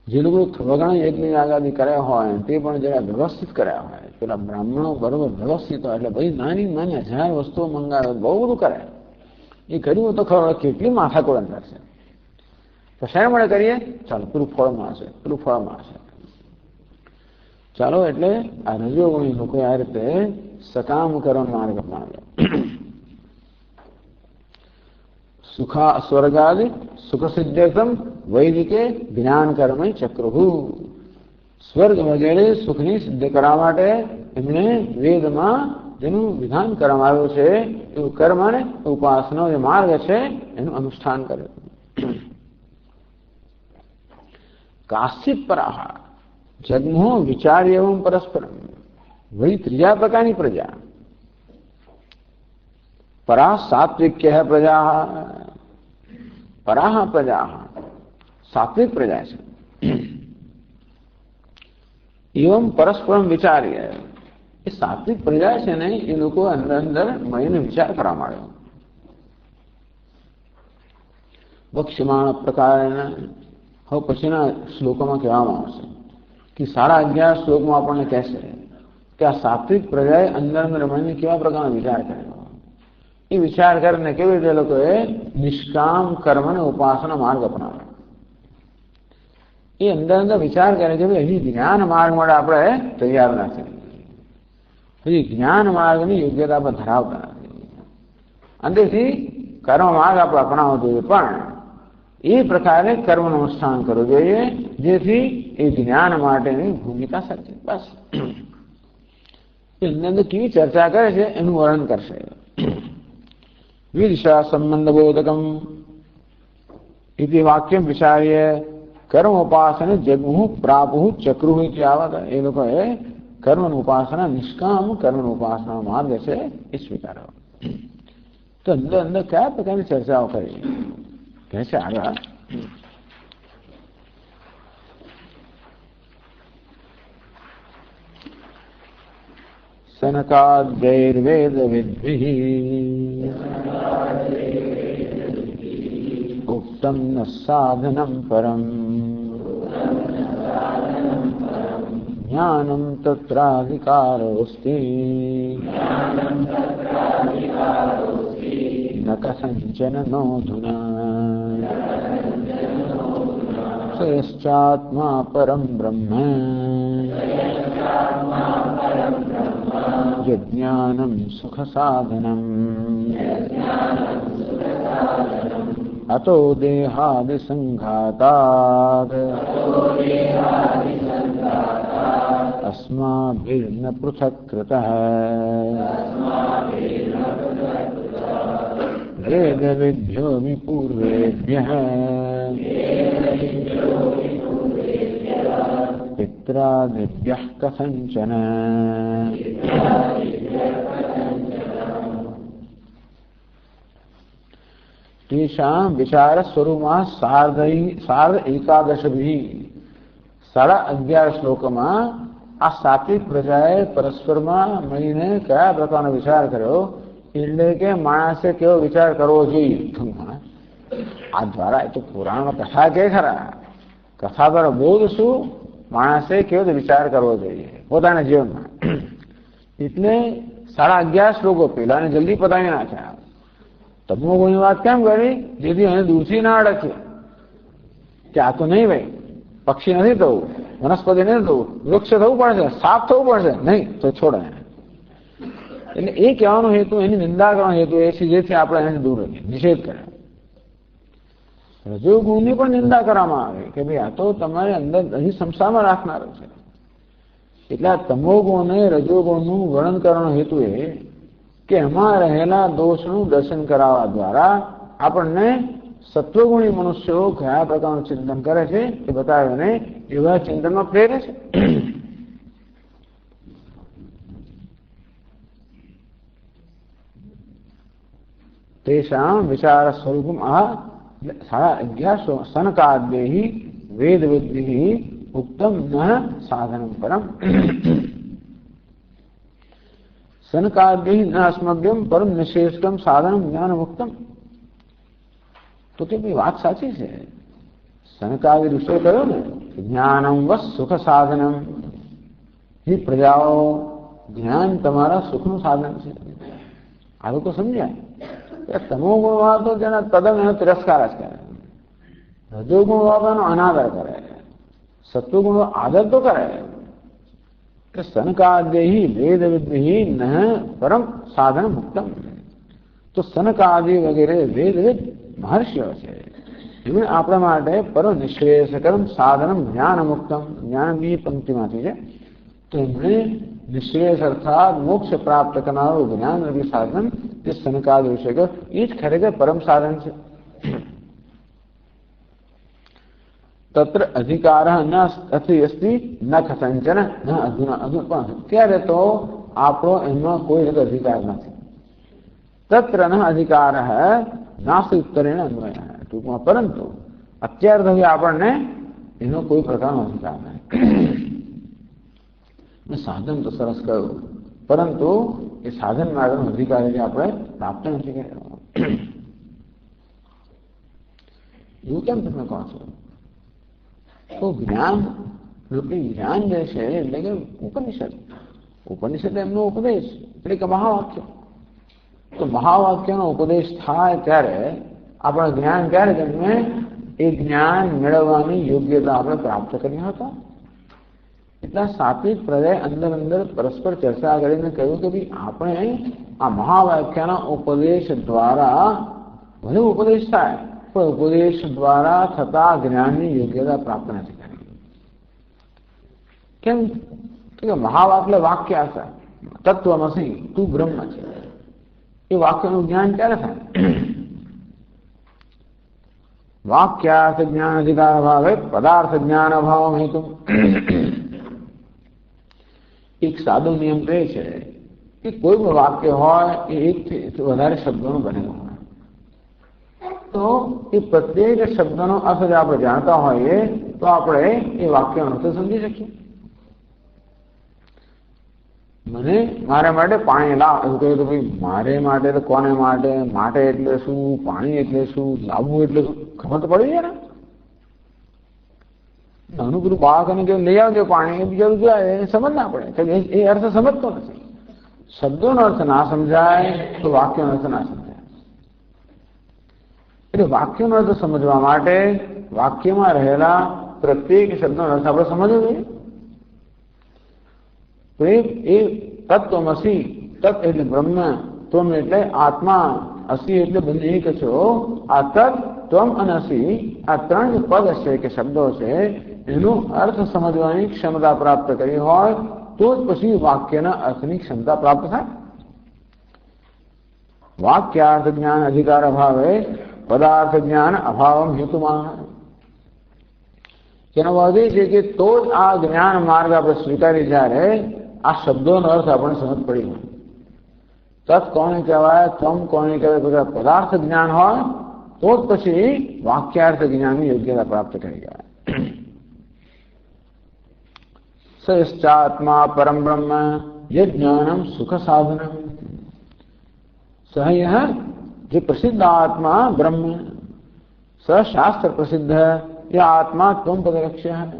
જે લોકો થોડા ઘણા યજ્ઞની આઝાદી કર્યા હોય તે પણ જરા વ્યવસ્થિત કર્યા હોય પેલા બ્રાહ્મણો બરોબર વ્યવસ્થિત હોય એટલે બધી નાની 1000 વસ્તુઓ મંગાવે બહુ બધું કરે એ કર્યું તો ખબર કેટલી માથાકૂટ અંદર છે તો શા મળે કરીએ ચાલો પેલું ફળ મળશે ચાલો એટલે આ રજોગુણી લોકો આ રીતે સકામ કરવાનો માર્ગ અપનાવ્યો સ્વર્ગાદિ સુખ સિદ્ધ્યર્થમ વૈદિકે જ્ઞાન કર્મ ચક્રુ સ્વર્ગ વગેરે સુખની સિદ્ધ કરવા માટે એમણે વેદમાં જેનું વિધાન કરવામાં આવ્યું છે એવું કર્મ અને ઉપાસનો જે માર્ગ છે એનું અનુષ્ઠાન કર્યું કાશ્ચિત પરાહ જન્મો વિચાર્ય એવં પરસ્પરમ વળી ત્રીજા પ્રકારની પ્રજા પરાહ સાત્વિક્ય પ્રજા પરાહ પ્રજા સાત્વિક પ્રજા છે એવં પરસ્પરમ વિચાર્ય એ સાત્વિક પ્રજા છે ને એ લોકો અંદર મળીને વિચાર કરવા માંડ્યો વક્ષ્યમાણ પ્રકારના હવે પછીના શ્લોકોમાં કહેવામાં આવશે કે 11.5 શ્લોકમાં આપણને કહેશે કે આ સાત્વિક પ્રજાએ અંદર મળીને કેવા પ્રકારનો વિચાર કર્યો એ વિચાર કરીને કેવી રીતે લોકોએ નિષ્કામ કર્મ અને ઉપાસના માર્ગ અપનાવ્યો એ અંદર વિચાર કરે કે ભાઈ હજી જ્ઞાન માર્ગ માટે આપણે તૈયાર નથી હજી જ્ઞાન માર્ગની યોગ્યતા આપણે ધરાવતા નથી અંદરથી કર્મ માર્ગ આપણે અપનાવવો જોઈએ પણ એ પ્રકારે કર્મનું અનુષ્ઠાન કરવું જોઈએ જેથી એ જ્ઞાન માટેની ભૂમિકા સર્જે બસ અંદર કેવી ચર્ચા કરે છે એનું વર્ણન કરશે વિદિશા સંબંધ બોધકમ ઇતિ વાક્યમ વિચાર્ય કર્મોપાસન જગમુઃ પ્રાપુઃ ચક્રુઃ ઇત્યાવત એ લોકોએ કર્મનું ઉપાસના નિષ્કામ કર્મનું ઉપાસના માર્ગ છે એ સ્વીકાર્યો तो अंदर अंदर क्या प्रकार की चर्चाओं करें, कैसे आगा। सनकाद्यैर्वेद विद्भिः उक्तं न साधनं परम् ज्ञानं तत्राधिकारोऽस्ति न कथञ्चन नोऽधुना स यश्चात्मा परं ब्रह्म यज्ञानं सुखसाधनम् अतो देहादिसंघातात् अस्माभिर्न पृथक् कृतः वेदविद्यो विपूर्वेभ्यः पित्रादिभ्यः कथञ्चन। तेषां विचार स्वरूपमा सार्ध एकादशभिः साढ़ा 11 શ્લોકમાં આ સાત્વિક પ્રજાએ પરસ્પરમાં મળીને કયા પ્રકારનો વિચાર કર્યો, એટલે કે માણસે કેવો વિચાર કરવો જોઈએ. આ દ્વારા એ તો પુરાણમાં કથા કે ખરા, કથા દ્વારા બોધ શું, માણસે કેવો વિચાર કરવો જોઈએ પોતાના જીવનમાં. એટલે 11.5 શ્લોકો પેલાને જલ્દી પતાવી નાખ્યા. તમોગુણની વાત કેમ કરી, જેથી એને દૂરથી ના અડકે કે આ તો નહીં ભાઈ, પક્ષી નથી થવું, વનસ્પતિ નથી થવું, વૃક્ષ થવું પડશે, સાપ થવું પડશે, નહીં તો છોડે. એટલે એ કહેવાનો હેતુ, એની નિંદા કરવાનો હેતુ એ છે જેથી આપણે એને દૂર રહીએ, નિષેધ કરે. રજોગુણની પણ નિંદા કરવામાં આવે કે ભાઈ આ તો તમારે અંદર અહીં સંસારમાં રાખનારો છે. એટલે આ તમોગુણ અને રજોગુણનું વર્ણન કરવાનો હેતુ એ કે એમાં રહેલા દોષનું દર્શન કરાવવા દ્વારા આપણને સત્વગુણી મનુષ્યો કયા પ્રકારનું ચિંતન કરે છે એ બતાવીને એવા ચિંતનમાં પ્રેરે છે. તેષાં વિચાર સ્વરૂપમ આ 11 સનકાદ્યૈ વેદ વિદ્भिः ઉક્તમ ન સાધનમ પરમ સનકાદ્યૈ ન અસ્મભ્યમ પરમ નિશ્રેષ્ઠમ સાધનમ જ્ઞાનમુક્તમ. તો કે ભાઈ વાત સાચી છે. સનકાદિ ઋષિએ કહ્યું ને જ્ઞાનમ વસ સુખ સાધનમ. હે પ્રજાઓ, જ્ઞાન તમારા સુખનું સાધન છે. આ લોકો સમજ્યા. તમોગુણવાળા તો જેના તદ્દન એનો તિરસ્કાર જ કરે, રજોગુણવાળા એનો અનાદર કરે, સત્વગુણ આદર તો કરે. કે સનકાદ્યૈ વેદ વિદ્भिः ન પરમ સાધન મુક્તમ. તો સનકાદિ વગેરે વેદવિદ મહર્ષિઓ છે, એમણે આપણા માટે પરમ નિશ્રેયસકરમ સાધનમ જ્ઞાન મુક્તમ. જ્ઞાન બી પંક્તિમાંથી છે. તો એમણે નિશ્રેયસ અર્થાત મોક્ષ પ્રાપ્ત કરનારું જ્ઞાન રૂપી સાધન જે સનકાદિ ઋષિએ કહ્યું એ જ ખરેખર પરમ સાધન છે. તત્ર અધિકાર ન અસ્તિ ન કથંચન ન અધુના. પણ અત્યારે તો આપણો એમાં કોઈ અધિકાર નથી. તત્ર ન અધિકાર નાસ્તિ ઉત્તરેણ અન્વય. ટૂંકમાં પરંતુ અત્યાર સુધી આપણને એનો કોઈ પ્રકારનો અધિકાર નહીં. સાધન તો સરસ કહ્યું, પરંતુ એ સાધન માટેનો અધિકાર આપણે પ્રાપ્ત નથી કર્યો. એવું કેમ તમે કહો છો? તો જ્ઞાન જ્ઞાન જે છે એટલે કે ઉપનિષદ એમનો ઉપદેશ એટલે કે મહાવાક્ય. તો મહાવાક્યનો ઉપદેશ થાય ત્યારે આપણા જ્ઞાન ક્યારે જન્મે? એ જ્ઞાન મેળવવાની યોગ્યતા આપણે પ્રાપ્ત કરી હતા. એટલા સાત્વિક પ્રજાએ અંદર પરસ્પર ચર્ચા કરીને કહ્યું કે ભાઈ આપણે આ મહાવાક્યના ઉપદેશ દ્વારા ભલે ઉપદેશ થાય પણ ઉપદેશ દ્વારા થતા જ્ઞાનની યોગ્યતા પ્રાપ્ત નથી કરી. કેમ? કે મહાવાક્ય વાક્ય હશે તત્વમસી તું બ્રહ્મ છે. એ વાક્યનું જ્ઞાન ક્યારે થાય? વાક્યાર્થ જ્ઞાન અધિકાર અભાવે પદાર્થ જ્ઞાન અભાવ હેતુ. એક સાદો નિયમ તો એ છે कि कोई भी वाक्य હોય એ એકથી વધારે શબ્દોનું બનેલું હોય તો એ પ્રત્યેક શબ્દનો અર્થ જો આપણે જાણતા હોઈએ તો આપણે એ વાક્યનો અર્થ સમજી શકીએ. મને મારા માટે પાણી લાવ એવું કહ્યું તો ભાઈ મારે માટે તો કોને માટે, માટે એટલે શું, પાણી એટલે શું, લાવવું એટલે શું, ખબર તો પડી જાય ને. નાનું પેલું બાળકને કે લઈ આવજો પાણી, એ બીજા જાય સમજ ના પડે, એ અર્થ સમજતો નથી. શબ્દોનો અર્થ ના સમજાય તો વાક્યનો અર્થ ના સમજાય. એટલે વાક્યનો અર્થ સમજવા માટે વાક્યમાં રહેલા પ્રત્યેક શબ્દનો અર્થ આપણે સમજવો જોઈએ. તો એ તત્વમસી, તત્વ એટલે બ્રહ્મ, ત્વમ એટલે આત્મા, અસી એટલે બંને એક છો. આ તત્વ, ત્વમ અને અસી, આ ત્રણ પદ છે કે શબ્દો છે એનો અર્થ સમજવાની ક્ષમતા પ્રાપ્ત કરી હોય તો જ પછી વાક્યના અર્થની ક્ષમતા પ્રાપ્ત થાય. વાક્યાર્થ જ્ઞાન અધિકાર અભાવે પદાર્થ જ્ઞાન અભાવમ હેતુમાં. તેનો અર્થ એ છે કે તો જ આ જ્ઞાન માર્ગ આપણે સ્વીકારી જ્યારે આ શબ્દોનો અર્થ આપણને સમજ પડી હોય. તત્ કોને કહેવાય, ત્વમ કોને કહેવાય, પદાર્થ જ્ઞાન હોય તો જ પછી વાક્યાર્થ જ્ઞાનની યોગ્યતા પ્રાપ્ત કરી કહેવાય. સયશ્ચાત્મા પરમ બ્રહ્મ ये ज्ञानम सुख साधनम. सह यह जो प्रसिद्ध आत्मा ब्रह्म, स शास्त्र प्रसिद्ध है, यह आत्मा त्वम पदलक्ष्य है.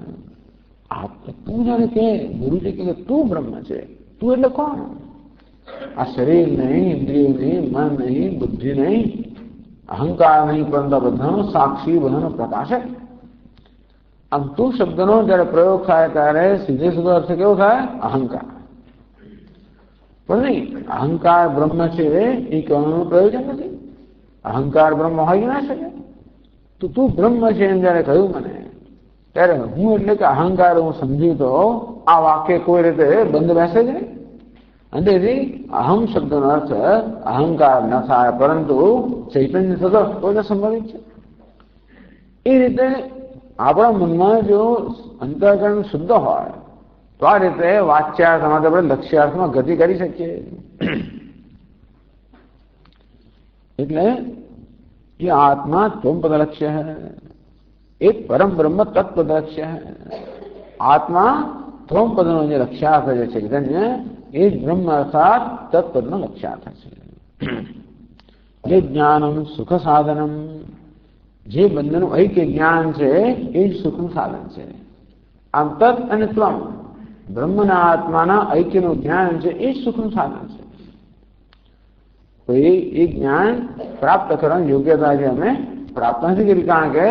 तू जाने के गुरु जी के तू ब्रह्म છે. તું એટલે કોણ? આ શરીર નહીં, ઇન્દ્રિય નહીં, મન નહીં, બુદ્ધિ નહીં, અહંકાર નહીં, પરંતુ બધાનો સાક્ષી, બધાનો પ્રકાશક. આમ તું શબ્દનો જયારે પ્રયોગ થાય ત્યારે સીધે સીધો અર્થ કેવો થાય? અહંકાર. પણ નહીં, અહંકાર બ્રહ્મ છે એ કહેવાનું પ્રયોજન નથી. અહંકાર બ્રહ્મ હોય ના શકે. તો તું બ્રહ્મ છે એમ જયારે કહ્યું મને ત્યારે હું એટલે કે અહંકાર હું સમજ્યું તો આ વાક્ય કોઈ રીતે બંધ બેસે જ નહીં. અને તેથી અહમ શબ્દનો અર્થ અહંકાર ન થાય પરંતુ ચૈતન્ય થતો કોઈને સંભવિત છે. એ રીતે આપણા મનમાં જો અંતઃકરણ શુદ્ધ હોય તો આ રીતે વાચ્યાર્થમાં આપણે લક્ષ્યાર્થમાં ગતિ કરી શકીએ. એટલે ये आत्मा त्वम पदलक्ष्य है, एक परम ब्रह्म तत्पदलक्ष्य है. आत्मा त्वम पदનો જે લક્ષ્યાર્થ છે ચૈતન્ય એ બ્રહ્મ અર્થાત તત્પદનો લક્ષ્યાર્થ છે. જે જ્ઞાનમ સુખ સાધનમ, જે બંનેનું ઐક્ય જ્ઞાન છે એ જ સુખનું સાધન છે. આમ તત્ અને ત્વમ બ્રહ્મના આત્માના ઐક્યનું જ્ઞાન છે એ જ સુખનું સાધન છે. તો એ જ્ઞાન પ્રાપ્ત કરવાની યોગ્યતા છે અમે પ્રાપ્ત નથી કરી, કારણ કે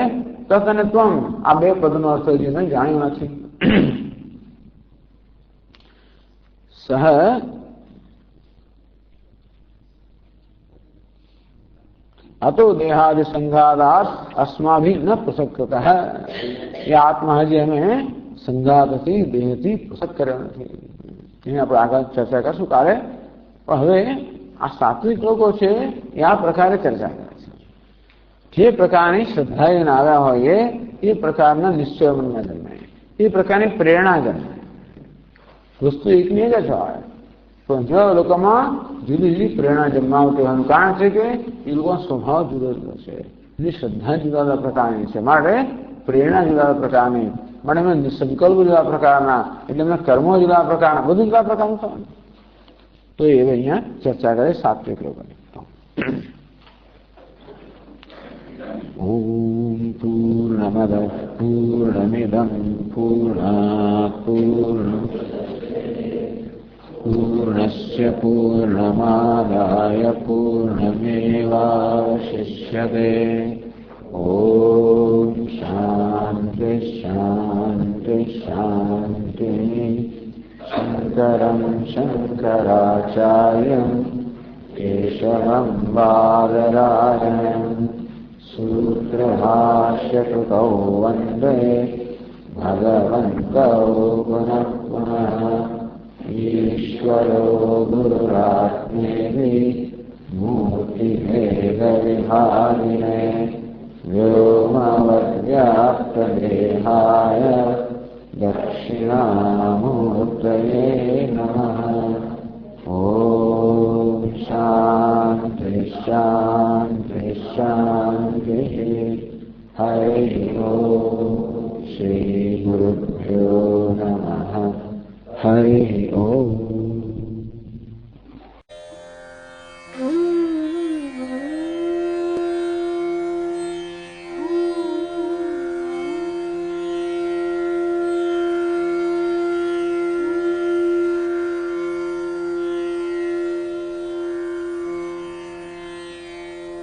તત અને ત્વમ આ બે પદનો અર્થ જેને જાણ્યો નથી. સહ अतो देहादि संघात अस्माभि न पृथक है. ये आत्मा हજી અમે સંઘાતથી દેહથી પૃથક કર્યો નથી. એની આપણે આગળ ચર્ચા કરશું કાલે. પણ હવે આ સાત્વિક લોકો છે એ આ પ્રકારે ચર્ચા કરે છે. જે પ્રકારની શ્રદ્ધા એને આવ્યા હોય એ પ્રકારના નિશ્ચય મનમાં જન્મે, એ પ્રકારની પ્રેરણા જન્મે. વસ્તુ એકની જ હોય પણ જેવા લોકોમાં જુદી જુદી પ્રેરણા જન્માવતી હોવાનું કારણ છે કે એ લોકોનો સ્વભાવ જુદો જુદો છે, એની શ્રદ્ધા જુદા જુદા પ્રકારની છે, માટે પ્રેરણા જુદા જુદા પ્રકારની, માટે એમને સંકલ્પ જુદા પ્રકારના, એટલે એમના કર્મો જુદા પ્રકારના, બધું જુદા પ્રકારનું થવાનું. તો એ અહીંયા ચર્ચા કરે સાત્વિક લોકોની. ઓમ પૂર્ણમદ પૂર્ણમિદં પૂર્ણાત પૂર્ણસ્ય પૂર્ણમાદાય પૂર્ણમેવાવશિષ્યતે. ઓમ શાંતિ શાંતિ શાંતિ. शंकरं शंकराचार्यं केशवं बादरायणं सूत्रभाष्यकृतौ वन्दे भगवन्तौ पुनः पुनः. ईश्वरो गुरुरात्मेति मूर्तिभेदविभागिने व्योमवद्व्याप्तदेहाय दक्षिणामूर्तये नमः. ओम शांति शांति शांति। हरि ओम। श्री गुरुभ्यो नमः। हरि ओम।